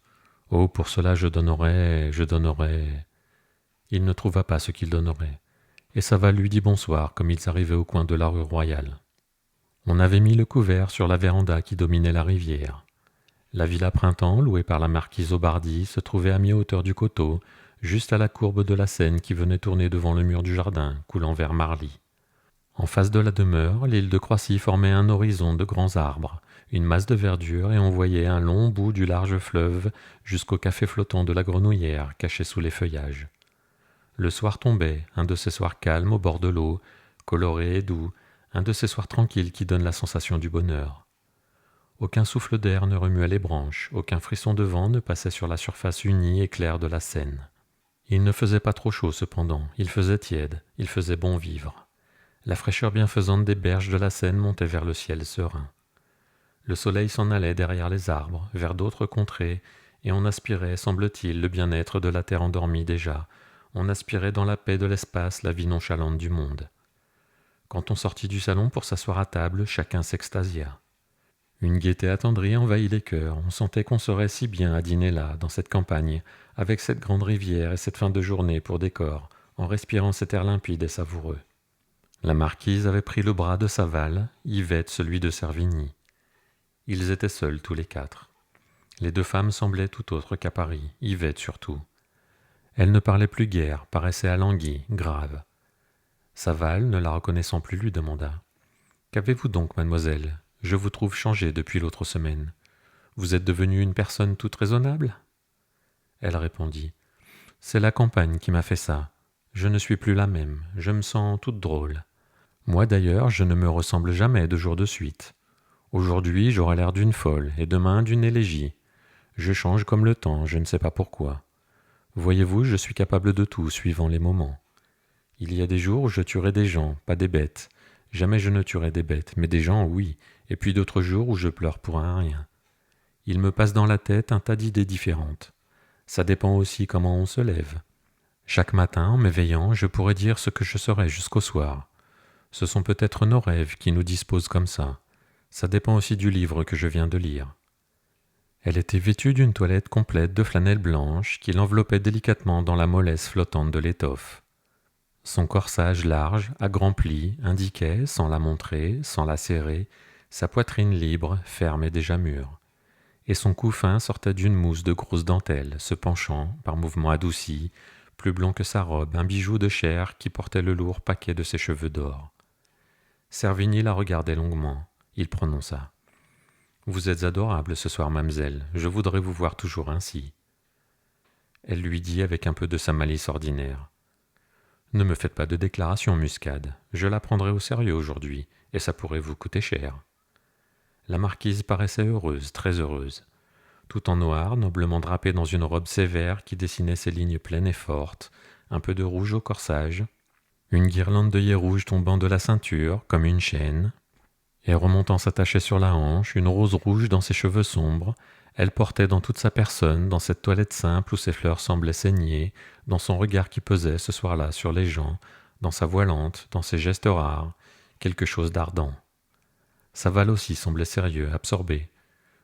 Oh, pour cela je donnerais... Il ne trouva pas ce qu'il donnerait, et Saval lui dit bonsoir comme ils arrivaient au coin de la rue Royale. On avait mis le couvert sur la véranda qui dominait la rivière. La villa Printemps, louée par la marquise Aubardi, se trouvait à mi-hauteur du coteau, juste à la courbe de la Seine qui venait tourner devant le mur du jardin, coulant vers Marly. En face de la demeure, l'île de Croissy formait un horizon de grands arbres, une masse de verdure, et on voyait un long bout du large fleuve jusqu'au café flottant de la Grenouillère, caché sous les feuillages. Le soir tombait, un de ces soirs calmes au bord de l'eau, coloré et doux, un de ces soirs tranquilles qui donnent la sensation du bonheur. Aucun souffle d'air ne remuait les branches, aucun frisson de vent ne passait sur la surface unie et claire de la Seine. Il ne faisait pas trop chaud cependant, il faisait tiède, il faisait bon vivre. La fraîcheur bienfaisante des berges de la Seine montait vers le ciel serein. Le soleil s'en allait derrière les arbres, vers d'autres contrées, et on aspirait, semble-t-il, le bien-être de la terre endormie déjà. On aspirait dans la paix de l'espace la vie nonchalante du monde. Quand on sortit du salon pour s'asseoir à table, chacun s'extasia. Une gaieté attendrie envahit les cœurs. On sentait qu'on serait si bien à dîner là, dans cette campagne, avec cette grande rivière et cette fin de journée pour décor, en respirant cet air limpide et savoureux. La marquise avait pris le bras de Saval, Yvette celui de Servigny. Ils étaient seuls tous les quatre. Les deux femmes semblaient tout autres qu'à Paris, Yvette surtout. Elle ne parlait plus guère, paraissait alanguie, grave. Saval, ne la reconnaissant plus, lui demanda « Qu'avez-vous donc, mademoiselle ? Je vous trouve changée depuis l'autre semaine. Vous êtes devenue une personne toute raisonnable ?» Elle répondit « C'est la campagne qui m'a fait ça. Je ne suis plus la même, je me sens toute drôle. Moi d'ailleurs, je ne me ressemble jamais 2 jours de suite. Aujourd'hui, j'aurai l'air d'une folle, et demain d'une élégie. Je change comme le temps, je ne sais pas pourquoi. Voyez-vous, je suis capable de tout, suivant les moments. Il y a des jours où je tuerai des gens, pas des bêtes. Jamais je ne tuerai des bêtes, mais des gens, oui, et puis d'autres jours où je pleure pour un rien. Il me passe dans la tête un tas d'idées différentes. Ça dépend aussi comment on se lève. Chaque matin, en m'éveillant, je pourrais dire ce que je serai jusqu'au soir. Ce sont peut-être nos rêves qui nous disposent comme ça. Ça dépend aussi du livre que je viens de lire. » Elle était vêtue d'une toilette complète de flanelle blanche qui l'enveloppait délicatement dans la mollesse flottante de l'étoffe. Son corsage large, à grands plis, indiquait, sans la montrer, sans la serrer, sa poitrine libre, ferme et déjà mûre. Et son cou fin sortait d'une mousse de grosse dentelle, se penchant, par mouvements adoucis, plus blond que sa robe, un bijou de chair qui portait le lourd paquet de ses cheveux d'or. Servigny la regardait longuement. Il prononça « Vous êtes adorable ce soir, mamselle. Je voudrais vous voir toujours ainsi. » Elle lui dit avec un peu de sa malice ordinaire « Ne me faites pas de déclaration, Muscade. Je la prendrai au sérieux aujourd'hui, et ça pourrait vous coûter cher. » La marquise paraissait heureuse, très heureuse. Tout en noir, noblement drapée dans une robe sévère qui dessinait ses lignes pleines et fortes, un peu de rouge au corsage, une guirlande d'œillets rouges tombant de la ceinture, comme une chaîne, et remontant s'attacher sur la hanche, une rose rouge dans ses cheveux sombres, elle portait dans toute sa personne, dans cette toilette simple où ses fleurs semblaient saigner, dans son regard qui pesait ce soir-là sur les gens, dans sa voix lente, dans ses gestes rares, quelque chose d'ardent. Saval aussi semblait sérieux, absorbé.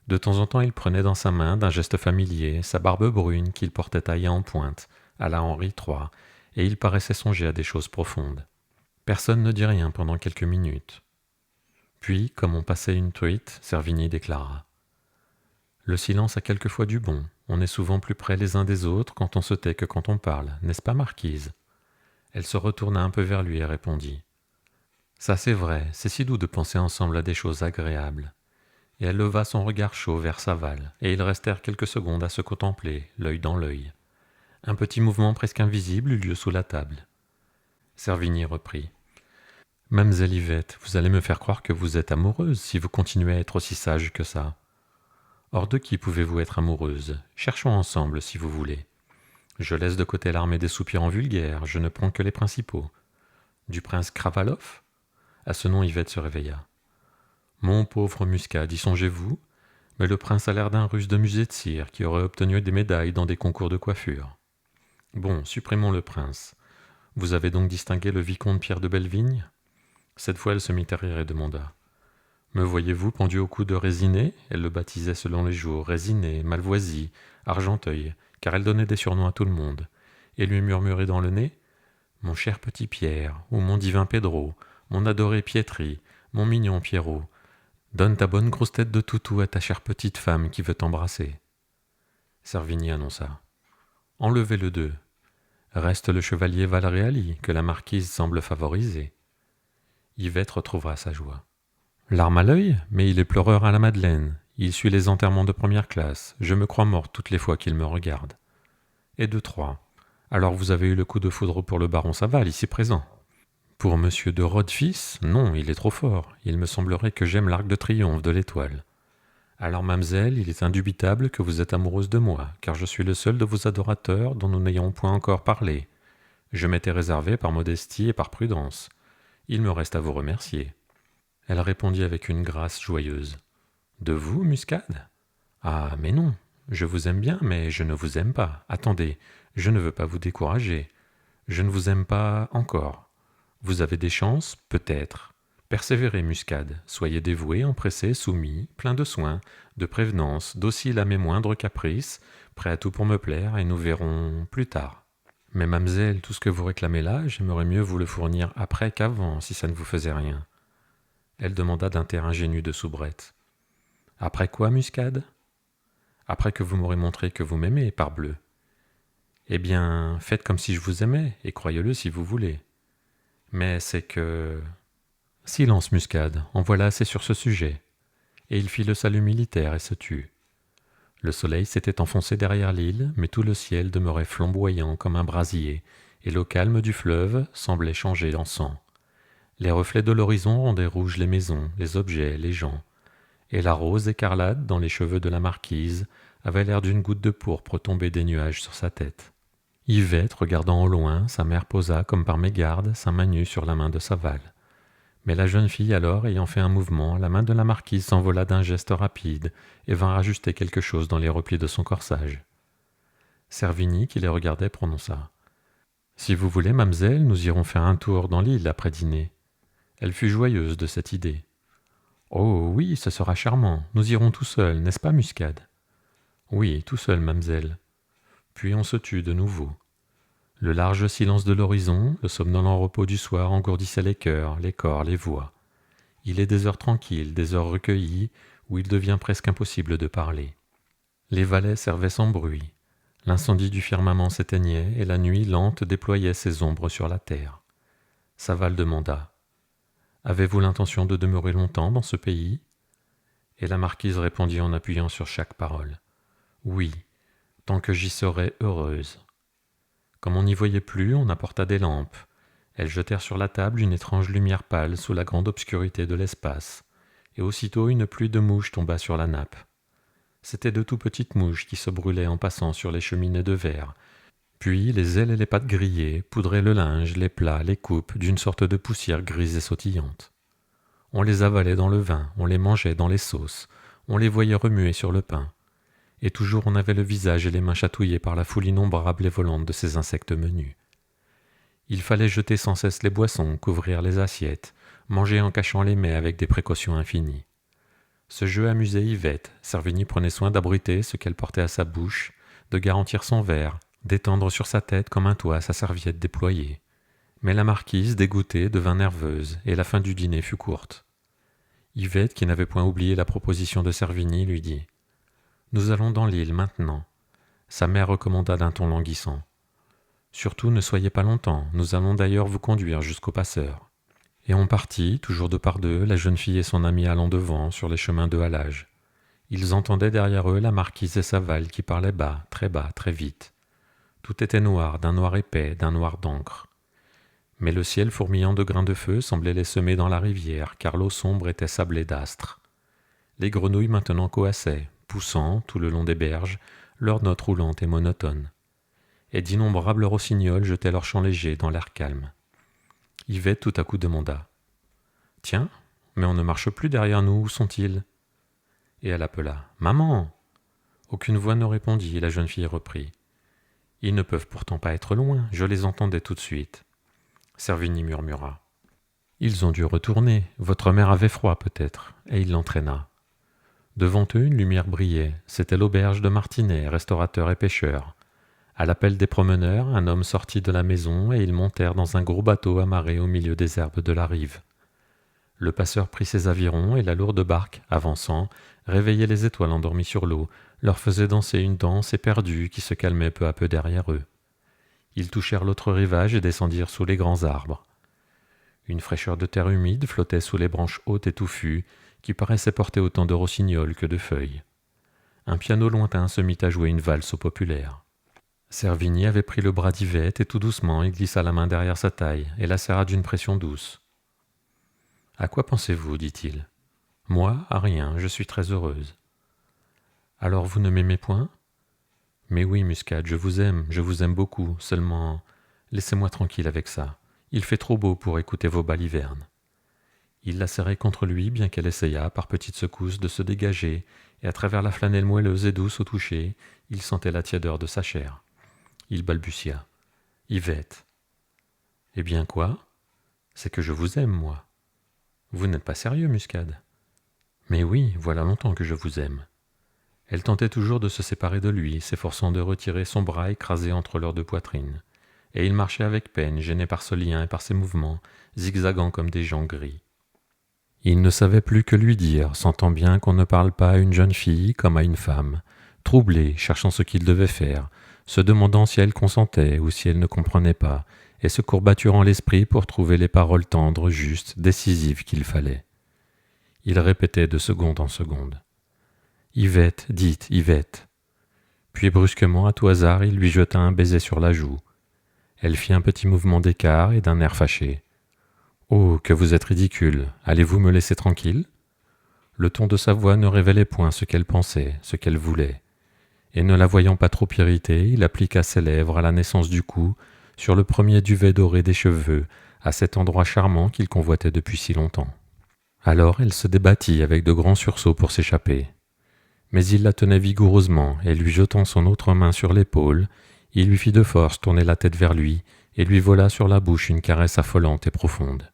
De temps en temps, il prenait dans sa main, d'un geste familier, sa barbe brune qu'il portait taillée en pointe, à la Henri III, et il paraissait songer à des choses profondes. Personne ne dit rien pendant quelques minutes. Puis, comme on passait une truite, Servigny déclara « Le silence a quelquefois du bon. On est souvent plus près les uns des autres quand on se tait que quand on parle, n'est-ce pas, marquise ?» Elle se retourna un peu vers lui et répondit « Ça c'est vrai, c'est si doux de penser ensemble à des choses agréables. » Et elle leva son regard chaud vers Saval, et ils restèrent quelques secondes à se contempler, l'œil dans l'œil. Un petit mouvement presque invisible eut lieu sous la table. Servigny reprit. « Mamselle Yvette, vous allez me faire croire que vous êtes amoureuse si vous continuez à être aussi sage que ça. Or de qui pouvez-vous être amoureuse? Cherchons ensemble si vous voulez. Je laisse de côté l'armée des soupirants vulgaires, je ne prends que les principaux. Du prince Kravaloff ?» À ce nom, Yvette se réveilla. « Mon pauvre Muscade, y songez-vous? Mais le prince a l'air d'un russe de musée de cire qui aurait obtenu des médailles dans des concours de coiffure. Bon, supprimons le prince. Vous avez donc distingué le vicomte Pierre de Bellevigne ? Cette fois, elle se mit à rire et demanda. Me voyez-vous pendu au cou de Résiné? Elle le baptisait selon les jours, Résiné, Malvoisie, Argenteuil, car elle donnait des surnoms à tout le monde, et lui murmurait dans le nez mon cher petit Pierre, ou mon divin Pedro, mon adoré Pietri, mon mignon Pierrot, donne ta bonne grosse tête de toutou à ta chère petite femme qui veut t'embrasser. Servigny annonça. Enlevez-le d'eux. Reste le chevalier Valréali, que la marquise semble favoriser. Yvette retrouvera sa joie. Larme à l'œil, mais il est pleureur à la Madeleine. Il suit les enterrements de première classe. Je me crois morte toutes les fois qu'il me regarde. Et de trois. Alors vous avez eu le coup de foudre pour le baron Saval, ici présent. Pour monsieur de Rhodes fils, non, il est trop fort. Il me semblerait que j'aime l'arc de triomphe de l'étoile. Alors, mamselle, il est indubitable que vous êtes amoureuse de moi, car je suis le seul de vos adorateurs dont nous n'ayons point encore parlé. Je m'étais réservé par modestie et par prudence. Il me reste à vous remercier. Elle répondit avec une grâce joyeuse. De vous, Muscade? Ah, mais non. Je vous aime bien, mais je ne vous aime pas. Attendez, je ne veux pas vous décourager. Je ne vous aime pas encore. Vous avez des chances, peut-être. Persévérez, Muscade, soyez dévoué, empressé, soumis, plein de soins, de prévenance, docile à mes moindres caprices, prêt à tout pour me plaire, et nous verrons plus tard. Mais mamselle, tout ce que vous réclamez là, j'aimerais mieux vous le fournir après qu'avant, si ça ne vous faisait rien. Elle demanda d'un air ingénu de soubrette. Après quoi, Muscade? Après que vous m'aurez montré que vous m'aimez, parbleu. Eh bien, faites comme si je vous aimais, et croyez-le si vous voulez. Mais c'est que... Silence, Muscade, en voilà assez sur ce sujet. Et il fit le salut militaire et se tut. Le soleil s'était enfoncé derrière l'île, mais tout le ciel demeurait flamboyant comme un brasier, et le calme du fleuve semblait changer en sang. Les reflets de l'horizon rendaient rouges les maisons, les objets, les gens, et la rose écarlate dans les cheveux de la marquise avait l'air d'une goutte de pourpre tombée des nuages sur sa tête. Yvette, regardant au loin, sa mère posa, comme par mégarde, sa main nue sur la main de Saval. Mais la jeune fille, alors, ayant fait un mouvement, la main de la marquise s'envola d'un geste rapide et vint rajuster quelque chose dans les replis de son corsage. Servigny, qui les regardait, prononça. « Si vous voulez, mamselle, nous irons faire un tour dans l'île après dîner. » Elle fut joyeuse de cette idée. « Oh oui, ce sera charmant. Nous irons tout seuls, n'est-ce pas, Muscade ?»« Oui, tout seul, mamselle. » Puis on se tut de nouveau. Le large silence de l'horizon, le somnolent repos du soir engourdissait les cœurs, les corps, les voix. Il est des heures tranquilles, des heures recueillies, où il devient presque impossible de parler. Les valets servaient sans bruit. L'incendie du firmament s'éteignait, et la nuit lente déployait ses ombres sur la terre. Saval demanda. « Avez-vous l'intention de demeurer longtemps dans ce pays ?» Et la marquise répondit en appuyant sur chaque parole. « Oui, tant que j'y serai heureuse. » Comme on n'y voyait plus, on apporta des lampes. Elles jetèrent sur la table une étrange lumière pâle sous la grande obscurité de l'espace, et aussitôt une pluie de mouches tomba sur la nappe. C'étaient de tout petites mouches qui se brûlaient en passant sur les cheminées de verre, puis les ailes et les pattes grillées poudraient le linge, les plats, les coupes d'une sorte de poussière grise et sautillante. On les avalait dans le vin, on les mangeait dans les sauces, on les voyait remuer sur le pain. Et toujours on avait le visage et les mains chatouillés par la foule innombrable et volante de ces insectes menus. Il fallait jeter sans cesse les boissons, couvrir les assiettes, manger en cachant les mets avec des précautions infinies. Ce jeu amusait Yvette. Servigny prenait soin d'abriter ce qu'elle portait à sa bouche, de garantir son verre, d'étendre sur sa tête comme un toit sa serviette déployée. Mais la marquise, dégoûtée, devint nerveuse, et la fin du dîner fut courte. Yvette, qui n'avait point oublié la proposition de Servigny, lui dit « Nous allons dans l'île maintenant. » Sa mère recommanda d'un ton languissant. « Surtout ne soyez pas longtemps, nous allons d'ailleurs vous conduire jusqu'au passeur. » Et on partit, toujours deux par deux, la jeune fille et son amie allant devant, sur les chemins de halage. Ils entendaient derrière eux la marquise et Saval qui parlaient bas, très vite. Tout était noir, d'un noir épais, d'un noir d'encre. Mais le ciel fourmillant de grains de feu semblait les semer dans la rivière, car l'eau sombre était sablée d'astres. Les grenouilles maintenant coassaient, poussant, tout le long des berges, leurs notes roulantes et monotones. Et d'innombrables rossignols jetaient leurs chants légers dans l'air calme. Yvette tout à coup demanda « Tiens, mais on ne marche plus derrière nous, où sont-ils » Et elle appela « Maman !» Aucune voix ne répondit, et la jeune fille reprit « Ils ne peuvent pourtant pas être loin, je les entendais tout de suite. » Servigny murmura Ils ont dû retourner. Votre mère avait froid, peut-être. Et il l'entraîna. Devant eux, une lumière brillait. C'était l'auberge de Martinet, restaurateur et pêcheur. À l'appel des promeneurs, un homme sortit de la maison et ils montèrent dans un gros bateau amarré au milieu des herbes de la rive. Le passeur prit ses avirons et la lourde barque, avançant, réveillait les étoiles endormies sur l'eau, leur faisait danser une danse éperdue qui se calmait peu à peu derrière eux. Ils touchèrent l'autre rivage et descendirent sous les grands arbres. Une fraîcheur de terre humide flottait sous les branches hautes et touffues qui paraissaient porter autant de rossignols que de feuilles. Un piano lointain se mit à jouer une valse au populaire. Servini avait pris le bras d'Yvette et tout doucement il glissa la main derrière sa taille et la serra d'une pression douce. « À quoi pensez-vous » dit-il. « Moi, à rien, je suis très heureuse. »« Alors vous ne m'aimez point ?»« Mais oui, Muscade, je vous aime beaucoup, seulement laissez-moi tranquille avec ça. Il fait trop beau pour écouter vos balivernes. » Il la serrait contre lui, bien qu'elle essayât, par petites secousses, de se dégager, et à travers la flanelle moelleuse et douce au toucher, il sentait la tiédeur de sa chair. Il balbutia. « Yvette. »« Eh bien quoi ? C'est que je vous aime, moi. »« Vous n'êtes pas sérieux, Muscade ? » ?»« Mais oui, voilà longtemps que je vous aime. » Elle tentait toujours de se séparer de lui, s'efforçant de retirer son bras écrasé entre leurs deux poitrines. Et il marchait avec peine, gêné par ce lien et par ses mouvements, zigzagant comme des gens gris. Il ne savait plus que lui dire, sentant bien qu'on ne parle pas à une jeune fille comme à une femme, troublé, cherchant ce qu'il devait faire, se demandant si elle consentait ou si elle ne comprenait pas, et se courbaturant l'esprit pour trouver les paroles tendres, justes, décisives qu'il fallait. Il répétait de seconde en seconde. « Yvette, dites, Yvette !» Puis brusquement, à tout hasard, il lui jeta un baiser sur la joue. Elle fit un petit mouvement d'écart et d'un air fâché. « Oh, que vous êtes ridicule! Allez-vous me laisser tranquille ?» Le ton de sa voix ne révélait point ce qu'elle pensait, ce qu'elle voulait. Et ne la voyant pas trop irritée, il appliqua ses lèvres à la naissance du cou, sur le premier duvet doré des cheveux, à cet endroit charmant qu'il convoitait depuis si longtemps. Alors elle se débattit avec de grands sursauts pour s'échapper. Mais il la tenait vigoureusement, et lui jetant son autre main sur l'épaule, il lui fit de force tourner la tête vers lui, et lui vola sur la bouche une caresse affolante et profonde.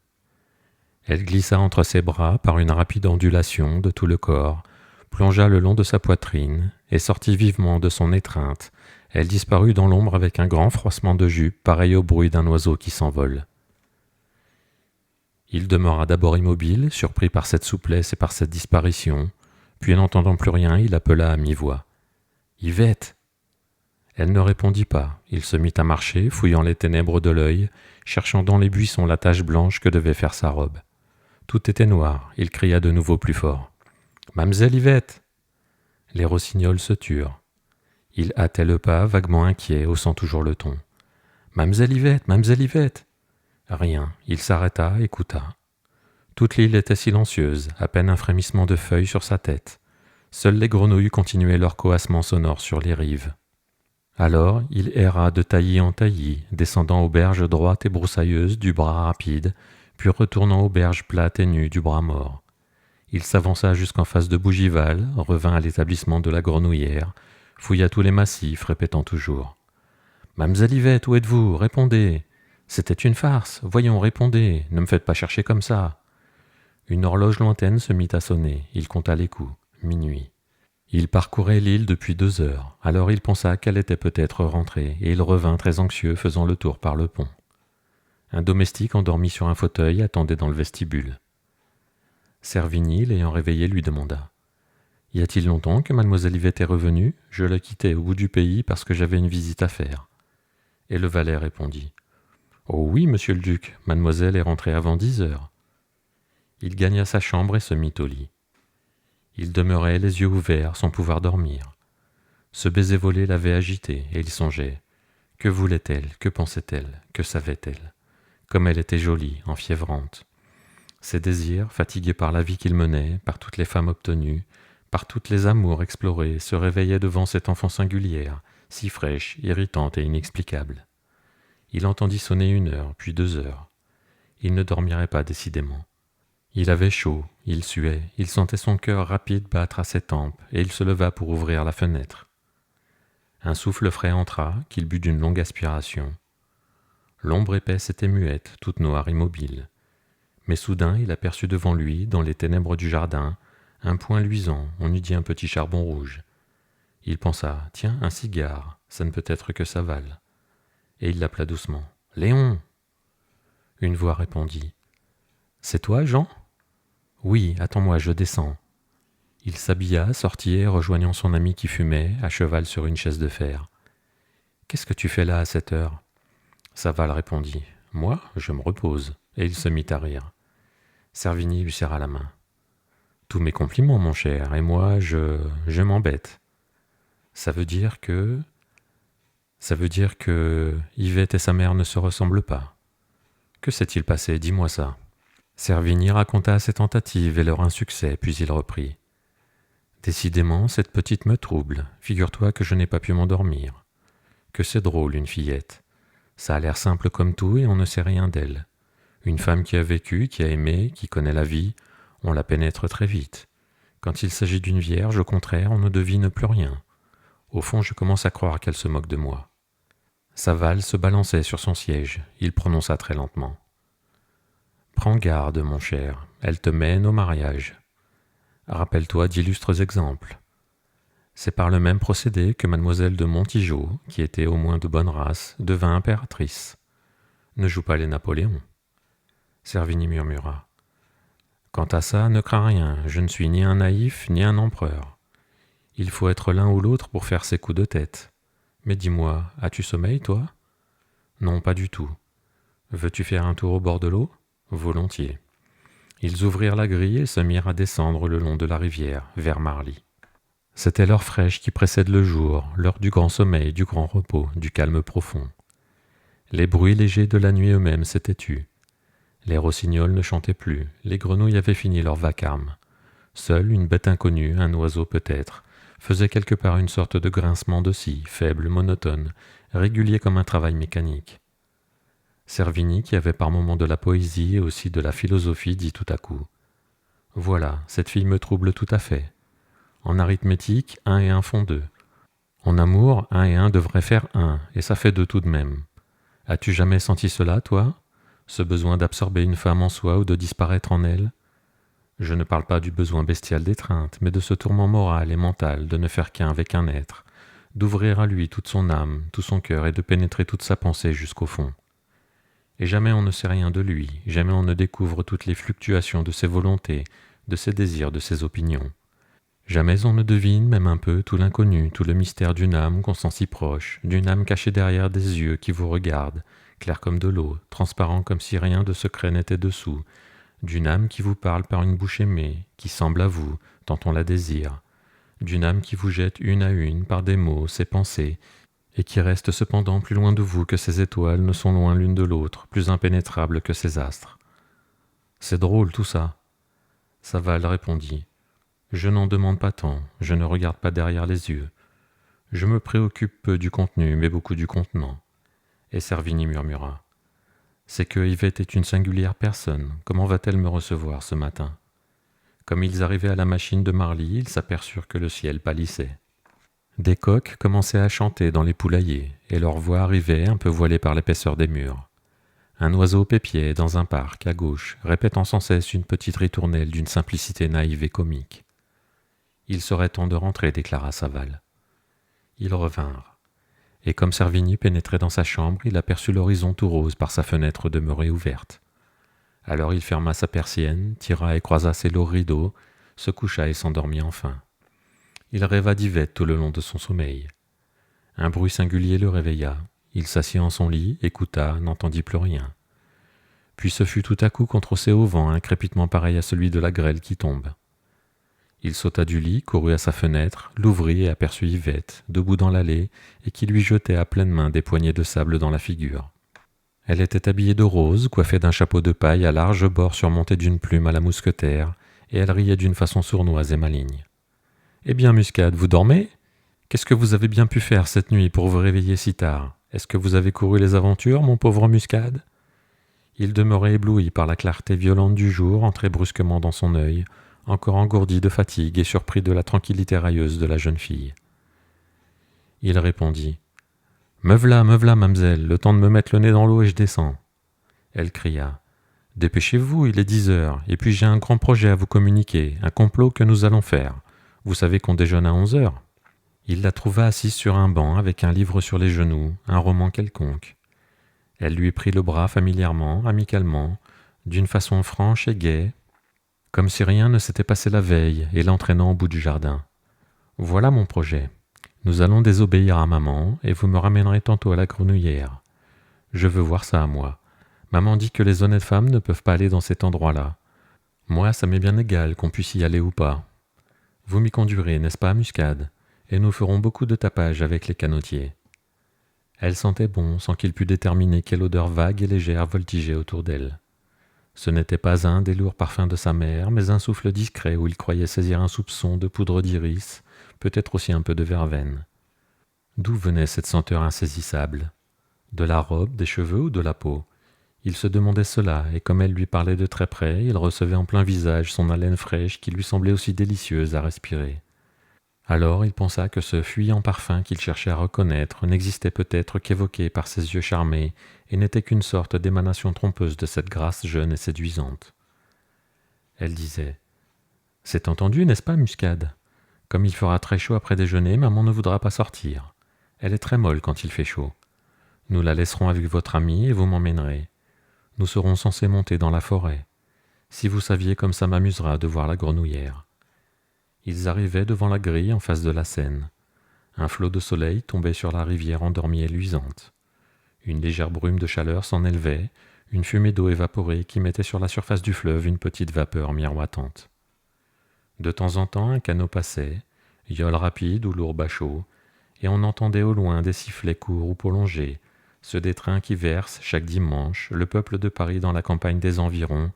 Elle glissa entre ses bras par une rapide ondulation de tout le corps, plongea le long de sa poitrine, et sortit vivement de son étreinte. Elle disparut dans l'ombre avec un grand froissement de jupe, pareil au bruit d'un oiseau qui s'envole. Il demeura d'abord immobile, surpris par cette souplesse et par cette disparition, puis n'entendant plus rien, il appela à mi-voix. « Yvette !» Elle ne répondit pas. Il se mit à marcher, fouillant les ténèbres de l'œil, cherchant dans les buissons la tache blanche que devait faire sa robe. Tout était noir. Il cria de nouveau plus fort. « Mamselle Yvette !» Les rossignols se turent. Il hâtait le pas, vaguement inquiet, haussant toujours le ton. « Mamselle Yvette, Mamselle Yvette !» Rien. Il s'arrêta, écouta. Toute l'île était silencieuse, à peine un frémissement de feuilles sur sa tête. Seules les grenouilles continuaient leur coassement sonore sur les rives. Alors il erra de taillis en taillis, descendant aux berges droites et broussailleuses du bras rapide, puis retournant aux berges plates et nues du bras mort. Il s'avança jusqu'en face de Bougival, revint à l'établissement de la grenouillère, fouilla tous les massifs, répétant toujours « Mamselle Yvette, où êtes-vous? Répondez! C'était une farce, voyons, répondez, ne me faites pas chercher comme ça !» Une horloge lointaine se mit à sonner, il compta les coups, minuit. Il parcourait l'île depuis 2 heures, alors il pensa qu'elle était peut-être rentrée, et il revint très anxieux, faisant le tour par le pont. Un domestique endormi sur un fauteuil attendait dans le vestibule. Servini, l'ayant réveillé, lui demanda « Y a-t-il longtemps que mademoiselle Yvette est revenue? Je la quittais au bout du pays parce que j'avais une visite à faire. » Et le valet répondit « Oh oui, monsieur le duc, mademoiselle est rentrée avant 10 heures. » Il gagna sa chambre et se mit au lit. Il demeurait les yeux ouverts, sans pouvoir dormir. Ce baiser volé l'avait agité, et il songeait. Que voulait-elle? Que pensait-elle? Que savait-elle? Comme elle était jolie, enfiévrante. Ses désirs, fatigués par la vie qu'il menait, par toutes les femmes obtenues, par toutes les amours explorées, se réveillaient devant cette enfant singulière, si fraîche, irritante et inexplicable. Il entendit sonner 1 heure, puis 2 heures. Il ne dormirait pas décidément. Il avait chaud, il suait, il sentait son cœur rapide battre à ses tempes, et il se leva pour ouvrir la fenêtre. Un souffle frais entra, qu'il but d'une longue aspiration. L'ombre épaisse était muette, toute noire, immobile. Mais soudain il aperçut devant lui, dans les ténèbres du jardin, un point luisant, on eût dit un petit charbon rouge. Il pensa, tiens, un cigare, ça ne peut être que Saval. Et il l'appela doucement. « Léon !» Une voix répondit. « C'est toi, Jean ?»« Oui, attends-moi, je descends. » Il s'habilla, sortit et, rejoignant son ami qui fumait, à cheval sur une chaise de fer. « Qu'est-ce que tu fais là à cette heure ?» Saval répondit. « Moi, je me repose. » Et il se mit à rire. Servini lui serra la main. « Tous mes compliments, mon cher, et moi, je m'embête. Ça veut dire que Yvette et sa mère ne se ressemblent pas. Que s'est-il passé? Dis-moi ça. » Servini raconta ses tentatives et leur insuccès, puis il reprit. « Décidément, cette petite me trouble. Figure-toi que je n'ai pas pu m'endormir. Que c'est drôle, une fillette. Ça a l'air simple comme tout et on ne sait rien d'elle. Une femme qui a vécu, qui a aimé, qui connaît la vie, on la pénètre très vite. Quand il s'agit d'une vierge, au contraire, on ne devine plus rien. Au fond, je commence à croire qu'elle se moque de moi. » Saval se balançait sur son siège. Il prononça très lentement. « Prends garde, mon cher, elle te mène au mariage. Rappelle-toi d'illustres exemples. C'est par le même procédé que mademoiselle de Montijo, qui était au moins de bonne race, devint impératrice. Ne joue pas les Napoléons. » Servini murmura. « Quant à ça, ne crains rien, je ne suis ni un naïf ni un empereur. Il faut être l'un ou l'autre pour faire ses coups de tête. Mais dis-moi, as-tu sommeil, toi ? Non, pas du tout. Veux-tu faire un tour au bord de l'eau ? Volontiers. » Ils ouvrirent la grille et se mirent à descendre le long de la rivière, vers Marly. C'était l'heure fraîche qui précède le jour, l'heure du grand sommeil, du grand repos, du calme profond. Les bruits légers de la nuit eux-mêmes s'étaient tus. Les rossignols ne chantaient plus, les grenouilles avaient fini leur vacarme. Seule une bête inconnue, un oiseau peut-être, faisait quelque part une sorte de grincement de scie, faible, monotone, régulier comme un travail mécanique. Servini, qui avait par moments de la poésie et aussi de la philosophie, dit tout à coup « Voilà, cette fille me trouble tout à fait. En arithmétique, 1 et 1 font 2. En amour, 1 et 1 devraient faire 1, et ça fait 2 tout de même. As-tu jamais senti cela, toi? Ce besoin d'absorber une femme en soi ou de disparaître en elle? Je ne parle pas du besoin bestial d'étreinte, mais de ce tourment moral et mental de ne faire qu'un avec un être, d'ouvrir à lui toute son âme, tout son cœur et de pénétrer toute sa pensée jusqu'au fond. Et jamais on ne sait rien de lui, jamais on ne découvre toutes les fluctuations de ses volontés, de ses désirs, de ses opinions. Jamais on ne devine, même un peu, tout l'inconnu, tout le mystère d'une âme qu'on sent si proche, d'une âme cachée derrière des yeux qui vous regardent, clairs comme de l'eau, transparents comme si rien de secret n'était dessous, d'une âme qui vous parle par une bouche aimée, qui semble à vous, tant on la désire, d'une âme qui vous jette une à une, par des mots, ses pensées, et qui reste cependant plus loin de vous que ces étoiles ne sont loin l'une de l'autre, plus impénétrables que ces astres. C'est drôle tout ça. Saval répondit. Je n'en demande pas tant, je ne regarde pas derrière les yeux. Je me préoccupe peu du contenu, mais beaucoup du contenant. Et Servini murmura. C'est que Yvette est une singulière personne, comment va-t-elle me recevoir ce matin? Comme ils arrivaient à la machine de Marly, ils s'aperçurent que le ciel pâlissait. Des coqs commençaient à chanter dans les poulaillers, et leur voix arrivait un peu voilée par l'épaisseur des murs. Un oiseau pépiait dans un parc, à gauche, répétant sans cesse une petite ritournelle d'une simplicité naïve et comique. Il serait temps de rentrer, déclara Saval. Ils revinrent. Et comme Servini pénétrait dans sa chambre, il aperçut l'horizon tout rose par sa fenêtre demeurée ouverte. Alors il ferma sa persienne, tira et croisa ses lourds rideaux, se coucha et s'endormit enfin. Il rêva d'Yvette tout le long de son sommeil. Un bruit singulier le réveilla. Il s'assit en son lit, écouta, n'entendit plus rien. Puis ce fut tout à coup qu'on troussait au vent un crépitement pareil à celui de la grêle qui tombe. Il sauta du lit, courut à sa fenêtre, l'ouvrit et aperçut Yvette, debout dans l'allée, et qui lui jetait à pleines mains des poignées de sable dans la figure. Elle était habillée de rose, coiffée d'un chapeau de paille à larges bords surmonté d'une plume à la mousquetaire, et elle riait d'une façon sournoise et maligne. « Eh bien, Muscade, vous dormez ? Qu'est-ce que vous avez bien pu faire cette nuit pour vous réveiller si tard ? Est-ce que vous avez couru les aventures, mon pauvre Muscade ?» Il demeurait ébloui par la clarté violente du jour entrée brusquement dans son œil, encore engourdi de fatigue et surpris de la tranquillité railleuse de la jeune fille. Il répondit. « Me v'là, mamselle, le temps de me mettre le nez dans l'eau et je descends. » Elle cria. « Dépêchez-vous, il est 10 heures, et puis j'ai un grand projet à vous communiquer, un complot que nous allons faire. Vous savez qu'on déjeune à 11 heures. Il la trouva assise sur un banc avec un livre sur les genoux, un roman quelconque. Elle lui prit le bras familièrement, amicalement, d'une façon franche et gaie, comme si rien ne s'était passé la veille, et l'entraînant au bout du jardin. Voilà mon projet. Nous allons désobéir à maman, et vous me ramènerez tantôt à la grenouillère. Je veux voir ça à moi. Maman dit que les honnêtes femmes ne peuvent pas aller dans cet endroit-là. Moi, ça m'est bien égal qu'on puisse y aller ou pas. Vous m'y conduirez, n'est-ce pas, Muscade? Et nous ferons beaucoup de tapage avec les canotiers. Elle sentait bon, sans qu'il pût déterminer quelle odeur vague et légère voltigeait autour d'elle. Ce n'était pas un des lourds parfums de sa mère, mais un souffle discret où il croyait saisir un soupçon de poudre d'iris, peut-être aussi un peu de verveine. D'où venait cette senteur insaisissable? De la robe, des cheveux ou de la peau? Il se demandait cela, et comme elle lui parlait de très près, il recevait en plein visage son haleine fraîche qui lui semblait aussi délicieuse à respirer. Alors il pensa que ce fuyant parfum qu'il cherchait à reconnaître n'existait peut-être qu'évoqué par ses yeux charmés et n'était qu'une sorte d'émanation trompeuse de cette grâce jeune et séduisante. Elle disait « C'est entendu, n'est-ce pas, Muscade? Comme il fera très chaud après déjeuner, maman ne voudra pas sortir. Elle est très molle quand il fait chaud. Nous la laisserons avec votre amie et vous m'emmènerez. Nous serons censés monter dans la forêt. Si vous saviez comme ça m'amusera de voir la grenouillère. » Ils arrivaient devant la grille en face de la Seine. Un flot de soleil tombait sur la rivière endormie et luisante. Une légère brume de chaleur s'en élevait, une fumée d'eau évaporée qui mettait sur la surface du fleuve une petite vapeur miroitante. De temps en temps, un canot passait, yole rapide ou lourd bachot, et on entendait au loin des sifflets courts ou prolongés, ceux des trains qui versent, chaque dimanche, le peuple de Paris dans la campagne des environs,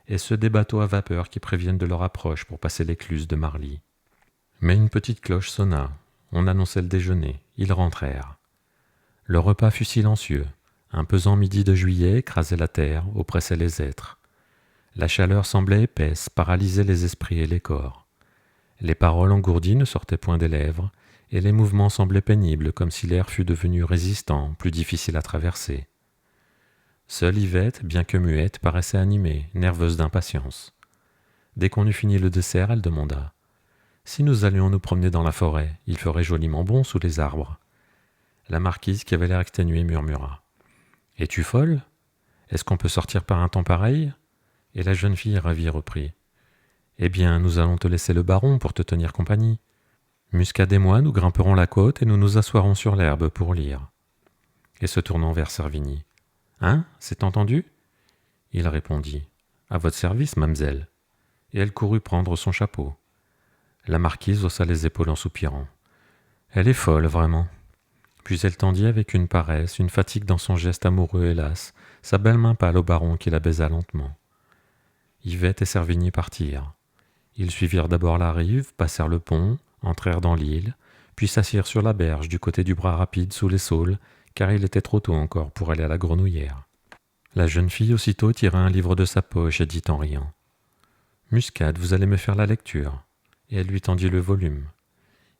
et ceux des bateaux à vapeur qui préviennent de leur approche pour passer l'écluse de Marly. Mais une petite cloche sonna, on annonçait le déjeuner, ils rentrèrent. Le repas fut silencieux, un pesant midi de juillet écrasait la terre, oppressait les êtres. La chaleur semblait épaisse, paralysait les esprits et les corps. Les paroles engourdies ne sortaient point des lèvres, et les mouvements semblaient pénibles, comme si l'air fût devenu résistant, plus difficile à traverser. Seule Yvette, bien que muette, paraissait animée, nerveuse d'impatience. Dès qu'on eut fini le dessert, elle demanda « Si nous allions nous promener dans la forêt, il ferait joliment bon sous les arbres. » La marquise, qui avait l'air exténuée, murmura « Es-tu folle? Est-ce qu'on peut sortir par un temps pareil ?» Et la jeune fille ravie reprit « Eh bien, nous allons te laisser le baron pour te tenir compagnie. Muscade et moi, nous grimperons la côte et nous nous assoirons sur l'herbe pour lire. » Et se tournant vers Servini « Hein, c'est entendu ?» Il répondit « À votre service, mamselle. » Et elle courut prendre son chapeau. La marquise haussa les épaules en soupirant. « Elle est folle, vraiment. » Puis elle tendit avec une paresse, une fatigue dans son geste amoureux hélas, sa belle main pâle au baron qui la baisa lentement. Yvette et Servini partirent. Ils suivirent d'abord la rive, passèrent le pont, entrèrent dans l'île, puis s'assirent sur la berge du côté du bras rapide sous les saules, car il était trop tôt encore pour aller à la grenouillère. La jeune fille aussitôt tira un livre de sa poche et dit en riant « Muscade, vous allez me faire la lecture. » Et elle lui tendit le volume.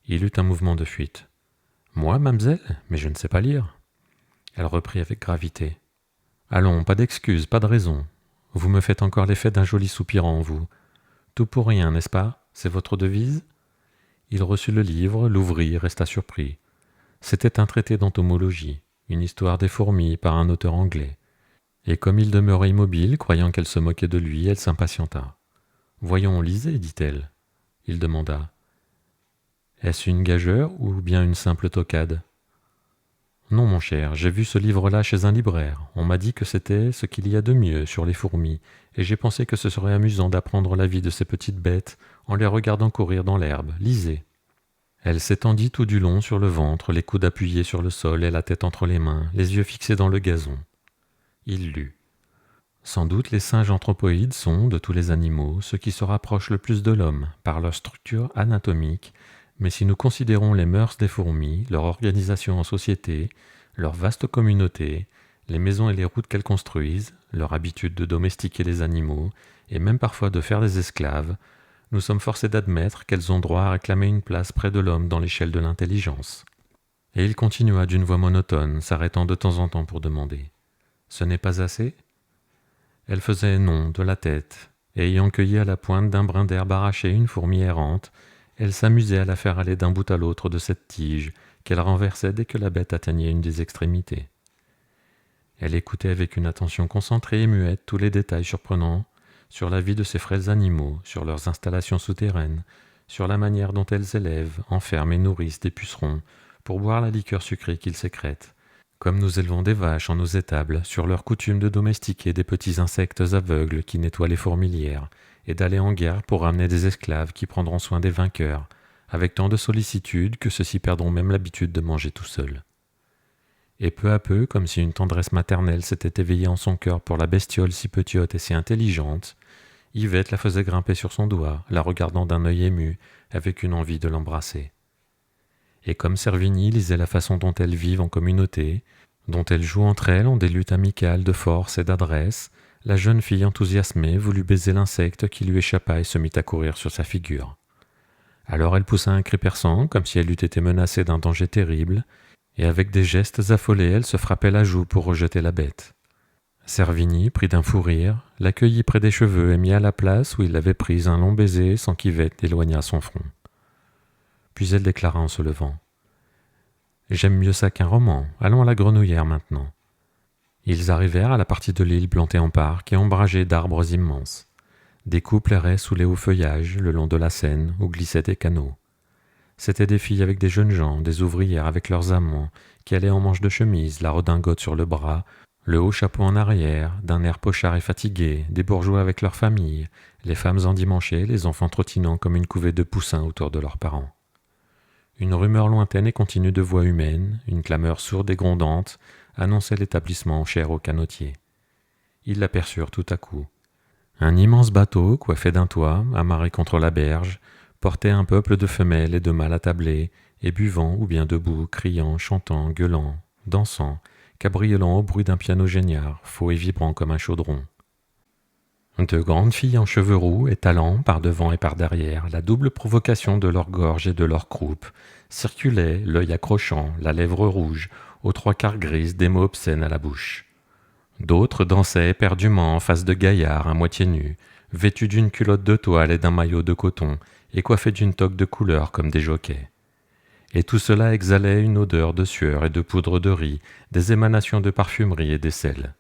Il eut un mouvement de fuite. « Moi, mamselle? Mais je ne sais pas lire. » Elle reprit avec gravité. « Allons, pas d'excuses, pas de raison. Vous me faites encore l'effet d'un joli soupirant, vous. Tout pour rien, n'est-ce pas? C'est votre devise ?» Il reçut le livre, l'ouvrit, resta surpris. C'était un traité d'entomologie, une histoire des fourmis par un auteur anglais. Et comme il demeurait immobile, croyant qu'elle se moquait de lui, elle s'impatienta. « Voyons, lisez, dit-elle. » Il demanda. « Est-ce une gageure ou bien une simple toquade ?»« Non, mon cher, j'ai vu ce livre-là chez un libraire. On m'a dit que c'était ce qu'il y a de mieux sur les fourmis, et j'ai pensé que ce serait amusant d'apprendre la vie de ces petites bêtes en les regardant courir dans l'herbe. Lisez. » Elle s'étendit tout du long sur le ventre, les coudes appuyés sur le sol et la tête entre les mains, les yeux fixés dans le gazon. Il lut. Sans doute les singes anthropoïdes sont, de tous les animaux, ceux qui se rapprochent le plus de l'homme, par leur structure anatomique, mais si nous considérons les mœurs des fourmis, leur organisation en société, leur vaste communauté, les maisons et les routes qu'elles construisent, leur habitude de domestiquer les animaux, et même parfois de faire des esclaves, nous sommes forcés d'admettre qu'elles ont droit à réclamer une place près de l'homme dans l'échelle de l'intelligence. Et il continua d'une voix monotone, s'arrêtant de temps en temps pour demander « Ce n'est pas assez ?» Elle faisait non de la tête, et ayant cueilli à la pointe d'un brin d'herbe arraché une fourmi errante, elle s'amusait à la faire aller d'un bout à l'autre de cette tige, qu'elle renversait dès que la bête atteignait une des extrémités. Elle écoutait avec une attention concentrée et muette tous les détails surprenants sur la vie de ces frêles animaux, sur leurs installations souterraines, sur la manière dont elles élèvent, enferment et nourrissent des pucerons pour boire la liqueur sucrée qu'ils sécrètent, comme nous élevons des vaches en nos étables, sur leur coutume de domestiquer des petits insectes aveugles qui nettoient les fourmilières, et d'aller en guerre pour ramener des esclaves qui prendront soin des vainqueurs, avec tant de sollicitude que ceux-ci perdront même l'habitude de manger tout seuls. Et peu à peu, comme si une tendresse maternelle s'était éveillée en son cœur pour la bestiole si petite et si intelligente, Yvette la faisait grimper sur son doigt, la regardant d'un œil ému, avec une envie de l'embrasser. Et comme Servigny lisait la façon dont elles vivent en communauté, dont elles jouent entre elles en des luttes amicales de force et d'adresse, la jeune fille enthousiasmée voulut baiser l'insecte qui lui échappa et se mit à courir sur sa figure. Alors elle poussa un cri perçant, comme si elle eût été menacée d'un danger terrible, et avec des gestes affolés elle se frappait la joue pour rejeter la bête. Servigny, pris d'un fou rire, l'accueillit près des cheveux et mit à la place où il avait pris un long baiser sans qu'Yvette éloignât son front. Puis elle déclara en se levant. « J'aime mieux ça qu'un roman, allons à la Grenouillère maintenant. » Ils arrivèrent à la partie de l'île plantée en parc et ombragée d'arbres immenses. Des couples erraient sous les hauts feuillages, le long de la Seine, où glissaient des canots. C'étaient des filles avec des jeunes gens, des ouvrières avec leurs amants, qui allaient en manches de chemise, la redingote sur le bras, le haut chapeau en arrière, d'un air pochard et fatigué, des bourgeois avec leurs familles, les femmes endimanchées, les enfants trottinant comme une couvée de poussins autour de leurs parents. Une rumeur lointaine et continue de voix humaines, une clameur sourde et grondante, annonçait l'établissement cher aux canotiers. Ils l'aperçurent tout à coup. Un immense bateau, coiffé d'un toit, amarré contre la berge, portait un peuple de femelles et de mâles attablés, et buvant ou bien debout, criant, chantant, gueulant, dansant, cabriolant au bruit d'un piano géniard, faux et vibrant comme un chaudron. De grandes filles en cheveux roux, étalant, par devant et par derrière, la double provocation de leur gorge et de leur croupe, circulaient, l'œil accrochant, la lèvre rouge, aux trois quarts grises, des mots obscènes à la bouche. D'autres dansaient éperdument en face de gaillards à moitié nus, vêtus d'une culotte de toile et d'un maillot de coton, et coiffés d'une toque de couleur comme des jockeys. Et tout cela exhalait une odeur de sueur et de poudre de riz, des émanations de parfumerie et d'aisselle.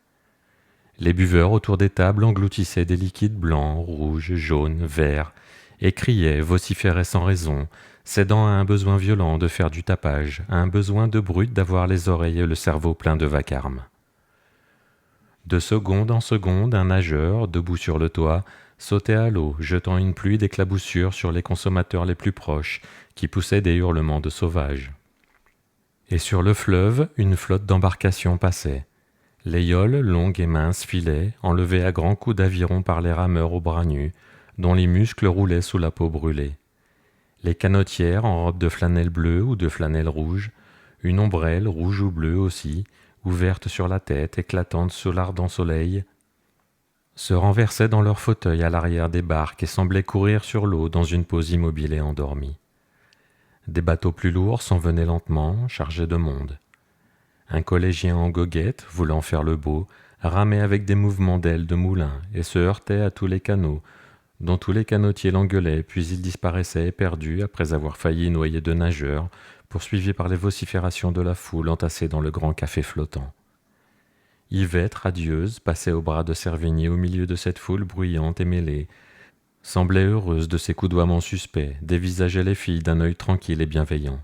Les buveurs autour des tables engloutissaient des liquides blancs, rouges, jaunes, verts, et criaient, vociféraient sans raison, cédant à un besoin violent de faire du tapage, à un besoin de brute d'avoir les oreilles et le cerveau pleins de vacarme. De seconde en seconde, un nageur, debout sur le toit, sautait à l'eau, jetant une pluie d'éclaboussures sur les consommateurs les plus proches, qui poussaient des hurlements de sauvages. Et sur le fleuve, une flotte d'embarcations passait. Les yaules, longues et minces, filaient, enlevées à grands coups d'aviron par les rameurs aux bras nus, dont les muscles roulaient sous la peau brûlée. Les canotières en robe de flanelle bleue ou de flanelle rouge, une ombrelle rouge ou bleue aussi, ouverte sur la tête, éclatante sous l'ardent soleil, se renversaient dans leurs fauteuils à l'arrière des barques et semblaient courir sur l'eau dans une pose immobile et endormie. Des bateaux plus lourds s'en venaient lentement, chargés de monde. Un collégien en goguette, voulant faire le beau, ramait avec des mouvements d'ailes de moulin et se heurtait à tous les canots, dont tous les canotiers l'engueulaient, puis il disparaissait éperdu après avoir failli noyer de nageurs, poursuivi par les vociférations de la foule entassée dans le grand café flottant. Yvette, radieuse, passait au bras de Servigny au milieu de cette foule bruyante et mêlée, semblait heureuse de ses coudoiements suspects, dévisageait les filles d'un œil tranquille et bienveillant.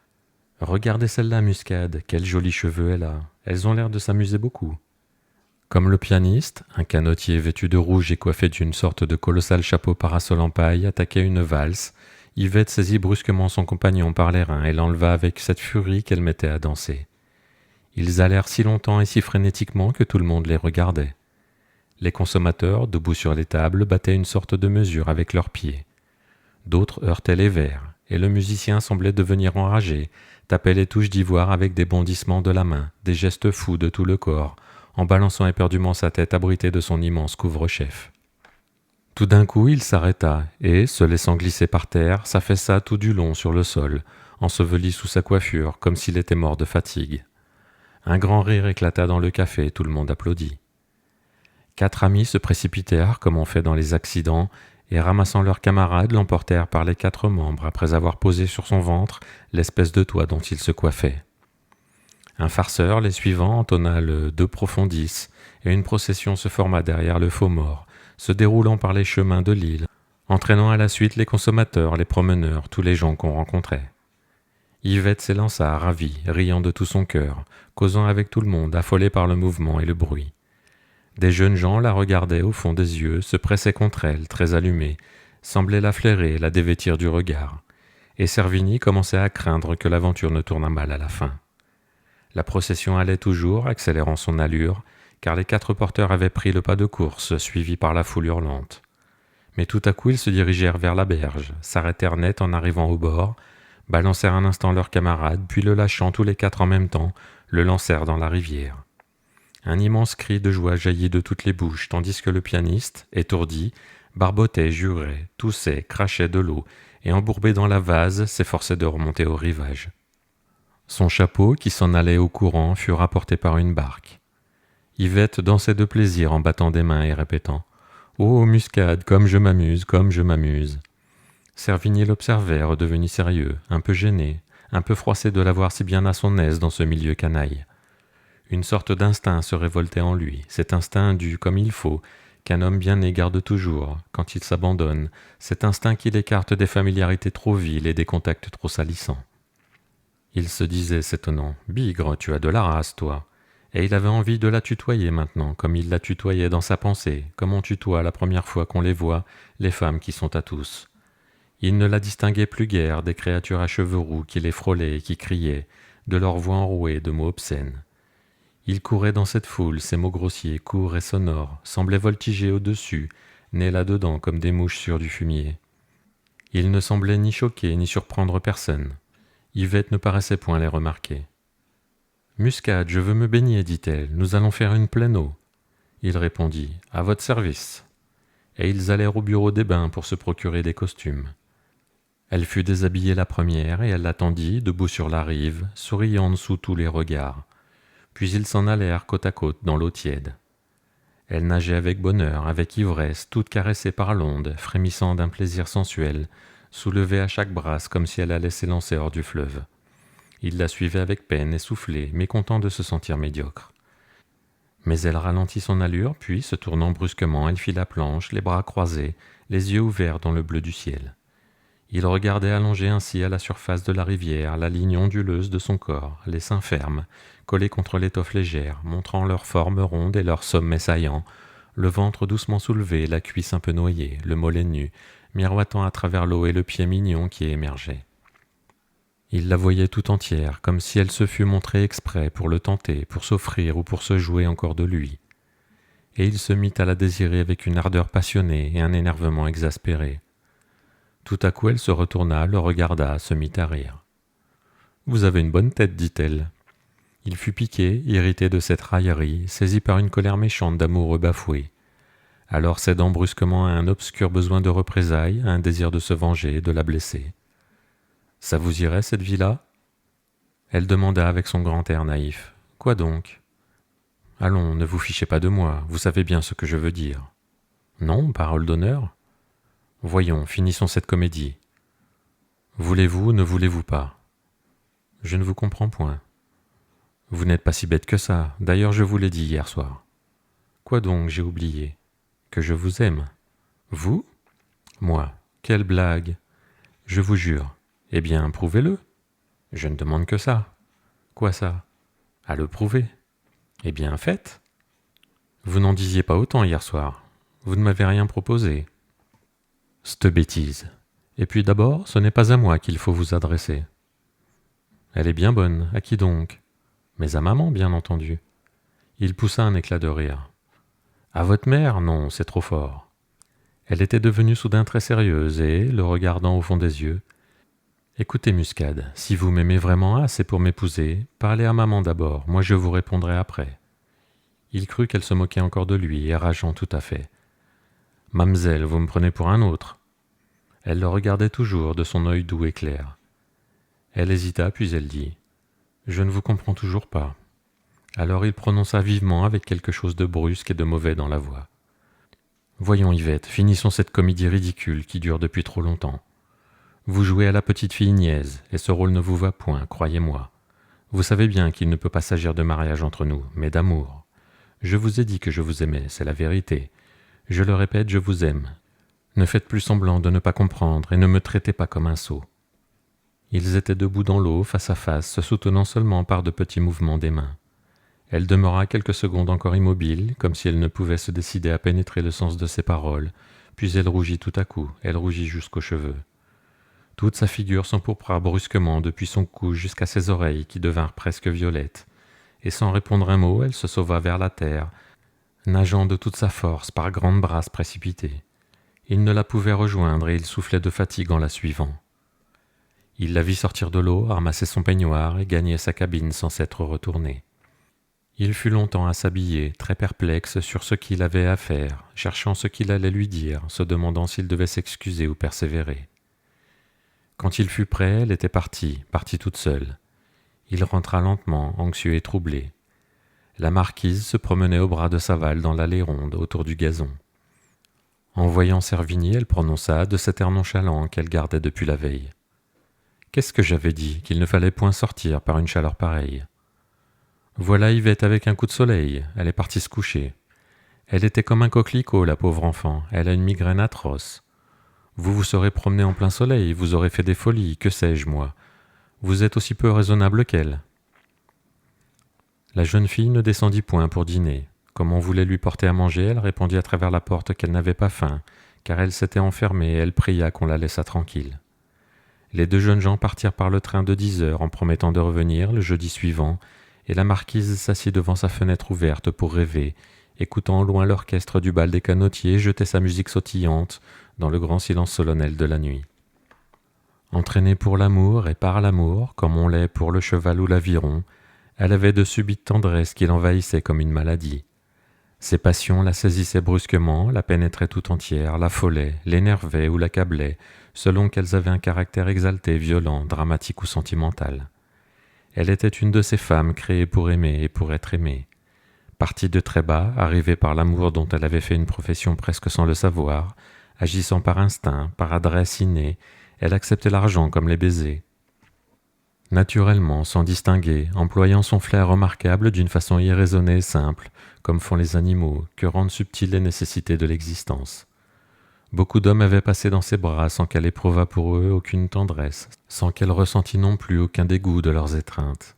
« Regardez celle-là, Muscade, quels jolis cheveux elle a, elles ont l'air de s'amuser beaucoup. » Comme le pianiste, un canotier vêtu de rouge et coiffé d'une sorte de colossal chapeau parasol en paille attaquait une valse, Yvette saisit brusquement son compagnon par les reins et l'enleva avec cette furie qu'elle mettait à danser. Ils allèrent si longtemps et si frénétiquement que tout le monde les regardait. Les consommateurs, debout sur les tables, battaient une sorte de mesure avec leurs pieds. D'autres heurtaient les verres, et le musicien semblait devenir enragé, tapait les touches d'ivoire avec des bondissements de la main, des gestes fous de tout le corps, en balançant éperdument sa tête abritée de son immense couvre-chef. Tout d'un coup, il s'arrêta et, se laissant glisser par terre, s'affaissa tout du long sur le sol, enseveli sous sa coiffure, comme s'il était mort de fatigue. Un grand rire éclata dans le café, tout le monde applaudit. 4 amis se précipitèrent, comme on fait dans les accidents, et ramassant leurs camarades, l'emportèrent par les 4 membres après avoir posé sur son ventre l'espèce de toit dont il se coiffait. Un farceur, les suivant, entonna le De Profundis, et une procession se forma derrière le faux mort, se déroulant par les chemins de l'île, entraînant à la suite les consommateurs, les promeneurs, tous les gens qu'on rencontrait. Yvette s'élança, ravie, riant de tout son cœur, causant avec tout le monde, affolée par le mouvement et le bruit. Des jeunes gens la regardaient au fond des yeux, se pressaient contre elle, très allumés, semblaient la flairer, la dévêtir du regard. Et Servini commençait à craindre que l'aventure ne tournât mal à la fin. La procession allait toujours, accélérant son allure, car les 4 porteurs avaient pris le pas de course, suivis par la foule hurlante. Mais tout à coup ils se dirigèrent vers la berge, s'arrêtèrent net en arrivant au bord, balancèrent un instant leurs camarades, puis le lâchant tous les 4 en même temps, le lancèrent dans la rivière. Un immense cri de joie jaillit de toutes les bouches, tandis que le pianiste, étourdi, barbotait, jurait, toussait, crachait de l'eau, et embourbé dans la vase, s'efforçait de remonter au rivage. Son chapeau, qui s'en allait au courant, fut rapporté par une barque. Yvette dansait de plaisir en battant des mains et répétant « Oh, Muscade, comme je m'amuse, comme je m'amuse !» Servini l'observait, redevenu sérieux, un peu gêné, un peu froissé de la voir si bien à son aise dans ce milieu canaille. Une sorte d'instinct se révoltait en lui, cet instinct dû comme il faut, qu'un homme bien né garde toujours, quand il s'abandonne, cet instinct qui l'écarte des familiarités trop viles et des contacts trop salissants. Il se disait s'étonnant « Bigre, tu as de la race, toi !» Et il avait envie de la tutoyer maintenant, comme il la tutoyait dans sa pensée, comme on tutoie la première fois qu'on les voit, les femmes qui sont à tous. Il ne la distinguait plus guère des créatures à cheveux roux qui les frôlaient et qui criaient, de leurs voix enrouées de mots obscènes. Il courait dans cette foule, ses mots grossiers, courts et sonores, semblaient voltiger au-dessus, nés là-dedans comme des mouches sur du fumier. Il ne semblait ni choquer ni surprendre personne. Yvette ne paraissait point les remarquer. « Muscade, je veux me baigner, dit-elle, nous allons faire une pleine eau. » Il répondit « À votre service. » Et ils allèrent au bureau des bains pour se procurer des costumes. Elle fut déshabillée la première et elle l'attendit, debout sur la rive, souriante sous tous les regards. Puis ils s'en allèrent côte à côte dans l'eau tiède. Elle nageait avec bonheur, avec ivresse, toute caressée par l'onde, frémissant d'un plaisir sensuel, soulevée à chaque brasse comme si elle allait s'élancer hors du fleuve. Il la suivait avec peine, essoufflé, mécontent de se sentir médiocre. Mais elle ralentit son allure, puis, se tournant brusquement, elle fit la planche, les bras croisés, les yeux ouverts dans le bleu du ciel. Il regardait allongé ainsi à la surface de la rivière la ligne onduleuse de son corps, les seins fermes, collés contre l'étoffe légère, montrant leur forme ronde et leur sommet saillant, le ventre doucement soulevé, la cuisse un peu noyée, le mollet nu, miroitant à travers l'eau et le pied mignon qui émergeait. Il la voyait tout entière, comme si elle se fût montrée exprès pour le tenter, pour s'offrir ou pour se jouer encore de lui. Et il se mit à la désirer avec une ardeur passionnée et un énervement exaspéré. Tout à coup elle se retourna, le regarda, se mit à rire. « Vous avez une bonne tête, dit-elle. » Il fut piqué, irrité de cette raillerie, saisi par une colère méchante d'amoureux bafoué. Alors cédant brusquement à un obscur besoin de représailles, à un désir de se venger, de la blesser. « Ça vous irait, cette vie-là » Elle demanda avec son grand air naïf. « Quoi donc ?»« Allons, ne vous fichez pas de moi, vous savez bien ce que je veux dire. »« Non, parole d'honneur ?» Voyons, finissons cette comédie. Voulez-vous ou ne voulez-vous pas ? Je ne vous comprends point. Vous n'êtes pas si bête que ça, d'ailleurs je vous l'ai dit hier soir. Quoi donc, j'ai oublié ? Que je vous aime. Vous ? Moi, quelle blague ! Je vous jure. Eh bien, prouvez-le. Je ne demande que ça. Quoi ça ? À le prouver. Eh bien, faites. Vous n'en disiez pas autant hier soir. Vous ne m'avez rien proposé. C'te bêtise. Et puis d'abord, ce n'est pas à moi qu'il faut vous adresser. Elle est bien bonne, à qui donc ? Mais à maman, bien entendu. Il poussa un éclat de rire. À votre mère, non, c'est trop fort. Elle était devenue soudain très sérieuse et, le regardant au fond des yeux, « Écoutez, Muscade, si vous m'aimez vraiment assez pour m'épouser, parlez à maman d'abord, moi je vous répondrai après. » Il crut qu'elle se moquait encore de lui, et rageant tout à fait. « Mamselle, vous me prenez pour un autre. » Elle le regardait toujours de son œil doux et clair. Elle hésita, puis elle dit « Je ne vous comprends toujours pas. » Alors il prononça vivement avec quelque chose de brusque et de mauvais dans la voix. Voyons, Yvette, finissons cette comédie ridicule qui dure depuis trop longtemps. Vous jouez à la petite fille niaise, et ce rôle ne vous va point, croyez-moi. Vous savez bien qu'il ne peut pas s'agir de mariage entre nous, mais d'amour. Je vous ai dit que je vous aimais, c'est la vérité. Je le répète, je vous aime. Ne faites plus semblant de ne pas comprendre et ne me traitez pas comme un sot. Ils étaient debout dans l'eau, face à face, se soutenant seulement par de petits mouvements des mains. Elle demeura quelques secondes encore immobile, comme si elle ne pouvait se décider à pénétrer le sens de ses paroles, puis elle rougit tout à coup, elle rougit jusqu'aux cheveux. Toute sa figure s'empourpra brusquement depuis son cou jusqu'à ses oreilles qui devinrent presque violettes, et sans répondre un mot, elle se sauva vers la terre, nageant de toute sa force par grandes brasses précipitées. Il ne la pouvait rejoindre et il soufflait de fatigue en la suivant. Il la vit sortir de l'eau, ramasser son peignoir et gagner sa cabine sans s'être retourné. Il fut longtemps à s'habiller, très perplexe sur ce qu'il avait à faire, cherchant ce qu'il allait lui dire, se demandant s'il devait s'excuser ou persévérer. Quand il fut prêt, elle était partie toute seule. Il rentra lentement, anxieux et troublé. La marquise se promenait au bras de Saval dans l'allée ronde, autour du gazon. En voyant Servini, elle prononça de cet air nonchalant qu'elle gardait depuis la veille. « Qu'est-ce que j'avais dit, qu'il ne fallait point sortir par une chaleur pareille. Voilà Yvette avec un coup de soleil, elle est partie se coucher. Elle était comme un coquelicot, la pauvre enfant, elle a une migraine atroce. Vous vous serez promené en plein soleil, vous aurez fait des folies, que sais-je moi. Vous êtes aussi peu raisonnable qu'elle. » La jeune fille ne descendit point pour dîner. Comme on voulait lui porter à manger, elle répondit à travers la porte qu'elle n'avait pas faim, car elle s'était enfermée et elle pria qu'on la laissât tranquille. Les deux jeunes gens partirent par le train de 10 heures en promettant de revenir le jeudi suivant, et la marquise s'assit devant sa fenêtre ouverte pour rêver, écoutant au loin l'orchestre du bal des canotiers jeter sa musique sautillante dans le grand silence solennel de la nuit. Entraînée pour l'amour et par l'amour, comme on l'est pour le cheval ou l'aviron, elle avait de subites tendresses qui l'envahissaient comme une maladie. Ses passions la saisissaient brusquement, la pénétraient tout entière, l'affolaient, l'énervaient ou l'accablaient, selon qu'elles avaient un caractère exalté, violent, dramatique ou sentimental. Elle était une de ces femmes créées pour aimer et pour être aimée. Partie de très bas, arrivée par l'amour dont elle avait fait une profession presque sans le savoir, agissant par instinct, par adresse innée, elle acceptait l'argent comme les baisers. Naturellement, sans distinguer, employant son flair remarquable d'une façon irraisonnée et simple, comme font les animaux, que rendent subtiles les nécessités de l'existence. Beaucoup d'hommes avaient passé dans ses bras sans qu'elle éprouvât pour eux aucune tendresse, sans qu'elle ressentît non plus aucun dégoût de leurs étreintes.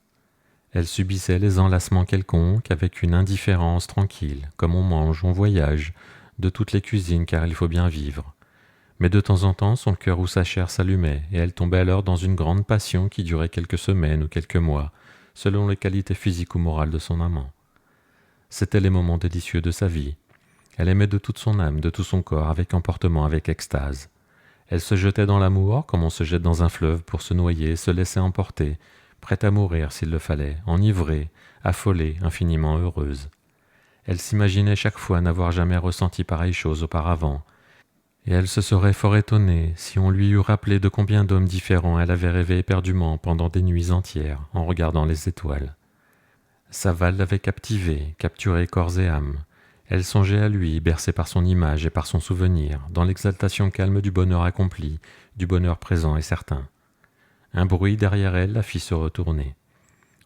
Elle subissait les enlacements quelconques avec une indifférence tranquille, comme on mange, on voyage, de toutes les cuisines car il faut bien vivre. Mais de temps en temps, son cœur ou sa chair s'allumait, et elle tombait alors dans une grande passion qui durait quelques semaines ou quelques mois, selon les qualités physiques ou morales de son amant. C'étaient les moments délicieux de sa vie. Elle aimait de toute son âme, de tout son corps, avec emportement, avec extase. Elle se jetait dans l'amour comme on se jette dans un fleuve pour se noyer, se laisser emporter, prête à mourir s'il le fallait, enivrée, affolée, infiniment heureuse. Elle s'imaginait chaque fois n'avoir jamais ressenti pareille chose auparavant, et elle se serait fort étonnée si on lui eût rappelé de combien d'hommes différents elle avait rêvé éperdument pendant des nuits entières en regardant les étoiles. Saval l'avait captivée, capturée corps et âme. Elle songeait à lui, bercée par son image et par son souvenir, dans l'exaltation calme du bonheur accompli, du bonheur présent et certain. Un bruit derrière elle la fit se retourner.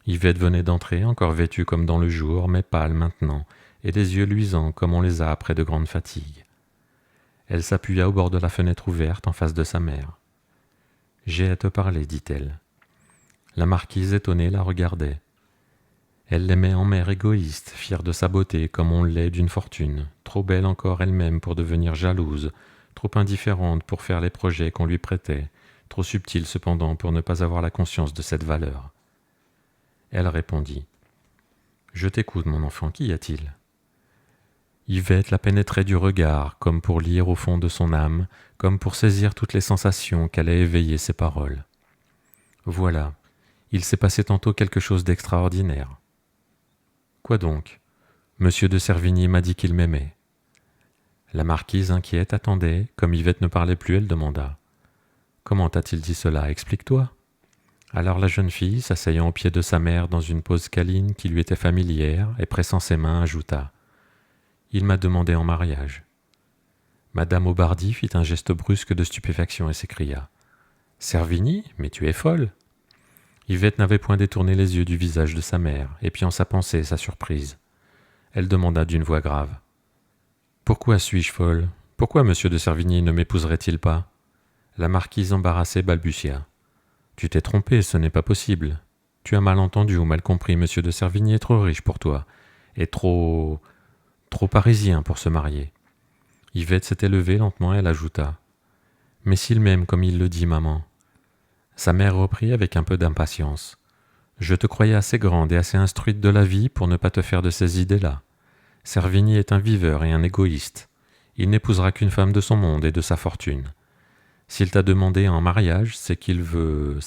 Yvette venait d'entrer, encore vêtue comme dans le jour, mais pâle maintenant, et les yeux luisants comme on les a après de grandes fatigues. Elle s'appuya au bord de la fenêtre ouverte en face de sa mère. « J'ai à te parler, dit-elle. » La marquise, étonnée, la regardait. Elle l'aimait en mère égoïste, fière de sa beauté comme on l'est d'une fortune, trop belle encore elle-même pour devenir jalouse, trop indifférente pour faire les projets qu'on lui prêtait, trop subtile cependant pour ne pas avoir la conscience de cette valeur. Elle répondit. « Je t'écoute, mon enfant, qu'y a-t-il » Yvette la pénétrait du regard, comme pour lire au fond de son âme, comme pour saisir toutes les sensations qu'allaient éveiller ses paroles. Voilà, il s'est passé tantôt quelque chose d'extraordinaire. Quoi donc ? Monsieur de Servigny m'a dit qu'il m'aimait. La marquise, inquiète, attendait. Comme Yvette ne parlait plus, elle demanda. Comment t'a-t-il dit cela ? Explique-toi. Alors la jeune fille, s'asseyant au pied de sa mère dans une pose câline qui lui était familière et pressant ses mains, ajouta « Il m'a demandé en mariage ». Madame Aubardy fit un geste brusque de stupéfaction et s'écria « Servini, mais tu es folle !» Yvette n'avait point détourné les yeux du visage de sa mère, épiant sa pensée et sa surprise. Elle demanda d'une voix grave « Pourquoi suis-je folle ? Pourquoi monsieur de Servigny ne m'épouserait-il pas ?» La marquise embarrassée balbutia « Tu t'es trompé, ce n'est pas possible. Tu as mal entendu ou mal compris, monsieur de Servigny est trop riche pour toi, et trop parisien pour se marier. » Yvette s'était levée lentement et elle ajouta « Mais s'il m'aime comme il le dit, maman ?» Sa mère reprit avec un peu d'impatience « Je te croyais assez grande et assez instruite de la vie pour ne pas te faire de ces idées-là. Servigny est un viveur et un égoïste. Il n'épousera qu'une femme de son monde et de sa fortune. S'il t'a demandé en mariage, c'est qu'il veut... »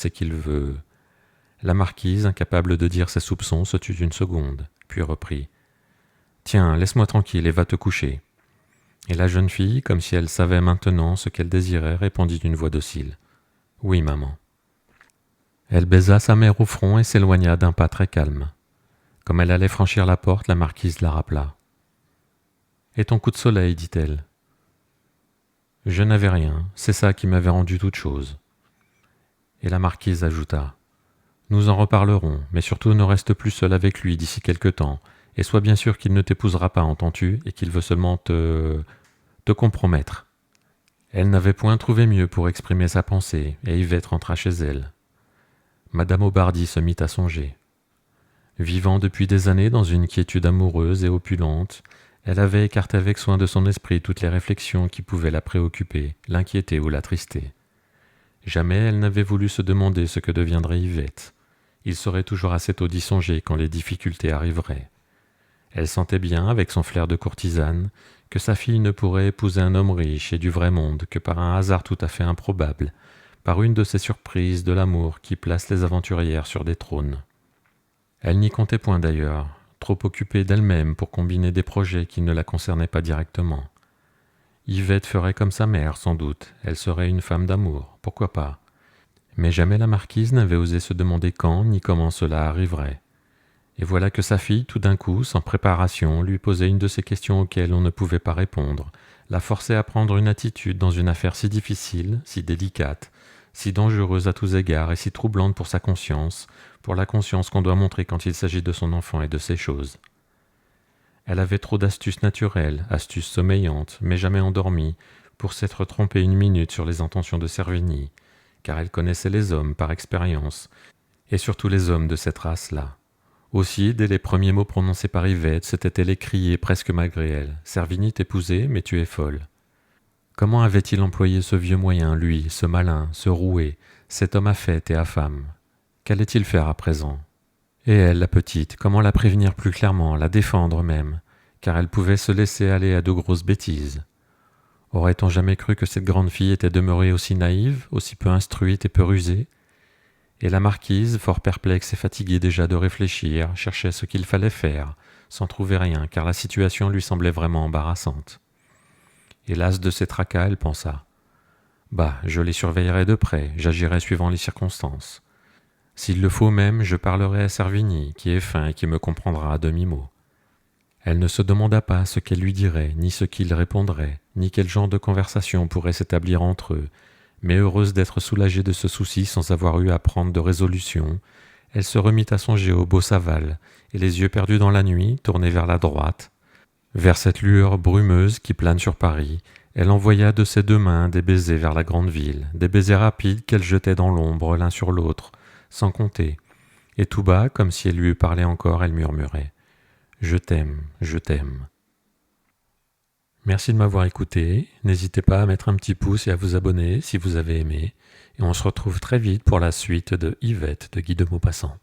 La marquise, incapable de dire ses soupçons, se tut une seconde, puis reprit « Tiens, laisse-moi tranquille et va te coucher. » Et la jeune fille, comme si elle savait maintenant ce qu'elle désirait, répondit d'une voix docile « Oui, maman. » Elle baisa sa mère au front et s'éloigna d'un pas très calme. Comme elle allait franchir la porte, la marquise la rappela. « Et ton coup de soleil, dit-elle. »« Je n'avais rien, c'est ça qui m'avait rendu toute chose. » Et la marquise ajouta. « Nous en reparlerons, mais surtout ne reste plus seule avec lui d'ici quelque temps, et sois bien sûr qu'il ne t'épousera pas, entends-tu, et qu'il veut seulement te compromettre. » Elle n'avait point trouvé mieux pour exprimer sa pensée, et Yvette rentra chez elle. Madame Aubardy se mit à songer. Vivant depuis des années dans une quiétude amoureuse et opulente, elle avait écarté avec soin de son esprit toutes les réflexions qui pouvaient la préoccuper, l'inquiéter ou l'attrister. Jamais elle n'avait voulu se demander ce que deviendrait Yvette. Il serait toujours assez tôt d'y songer quand les difficultés arriveraient. Elle sentait bien, avec son flair de courtisane, que sa fille ne pourrait épouser un homme riche et du vrai monde que par un hasard tout à fait improbable, par une de ces surprises de l'amour qui placent les aventurières sur des trônes. Elle n'y comptait point d'ailleurs, trop occupée d'elle-même pour combiner des projets qui ne la concernaient pas directement. Yvette ferait comme sa mère, sans doute, elle serait une femme d'amour, pourquoi pas. Mais jamais la marquise n'avait osé se demander quand ni comment cela arriverait. Et voilà que sa fille, tout d'un coup, sans préparation, lui posait une de ces questions auxquelles on ne pouvait pas répondre, la forçait à prendre une attitude dans une affaire si difficile, si délicate, si dangereuse à tous égards et si troublante pour sa conscience, pour la conscience qu'on doit montrer quand il s'agit de son enfant et de ses choses. Elle avait trop d'astuces naturelles, astuces sommeillantes, mais jamais endormies, pour s'être trompée une minute sur les intentions de Servigny, car elle connaissait les hommes par expérience, et surtout les hommes de cette race-là. Aussi, dès les premiers mots prononcés par Yvette, s'était-elle écriée presque malgré elle. « Servigny t'épouser, mais tu es folle. » Comment avait-il employé ce vieux moyen, lui, ce malin, ce roué, cet homme à fête et à femme? Qu'allait-il faire à présent? Et elle, la petite, comment la prévenir plus clairement, la défendre même, car elle pouvait se laisser aller à de grosses bêtises. Aurait-on jamais cru que cette grande fille était demeurée aussi naïve, aussi peu instruite et peu rusée? Et la marquise, fort perplexe et fatiguée déjà de réfléchir, cherchait ce qu'il fallait faire, sans trouver rien, car la situation lui semblait vraiment embarrassante. Hélas de ses tracas, elle pensa « Bah, je les surveillerai de près, j'agirai suivant les circonstances. S'il le faut même, je parlerai à Servigny, qui est fin et qui me comprendra à demi-mot. » Elle ne se demanda pas ce qu'elle lui dirait, ni ce qu'il répondrait, ni quel genre de conversation pourrait s'établir entre eux, mais heureuse d'être soulagée de ce souci sans avoir eu à prendre de résolution, elle se remit à songer au beau Saval, et les yeux perdus dans la nuit, tournés vers la droite, vers cette lueur brumeuse qui plane sur Paris, elle envoya de ses deux mains des baisers vers la grande ville, des baisers rapides qu'elle jetait dans l'ombre l'un sur l'autre, sans compter, et tout bas, comme si elle lui eût parlé encore, elle murmurait « Je t'aime, je t'aime ». Merci de m'avoir écouté, n'hésitez pas à mettre un petit pouce et à vous abonner si vous avez aimé, et on se retrouve très vite pour la suite de Yvette de Guy de Maupassant.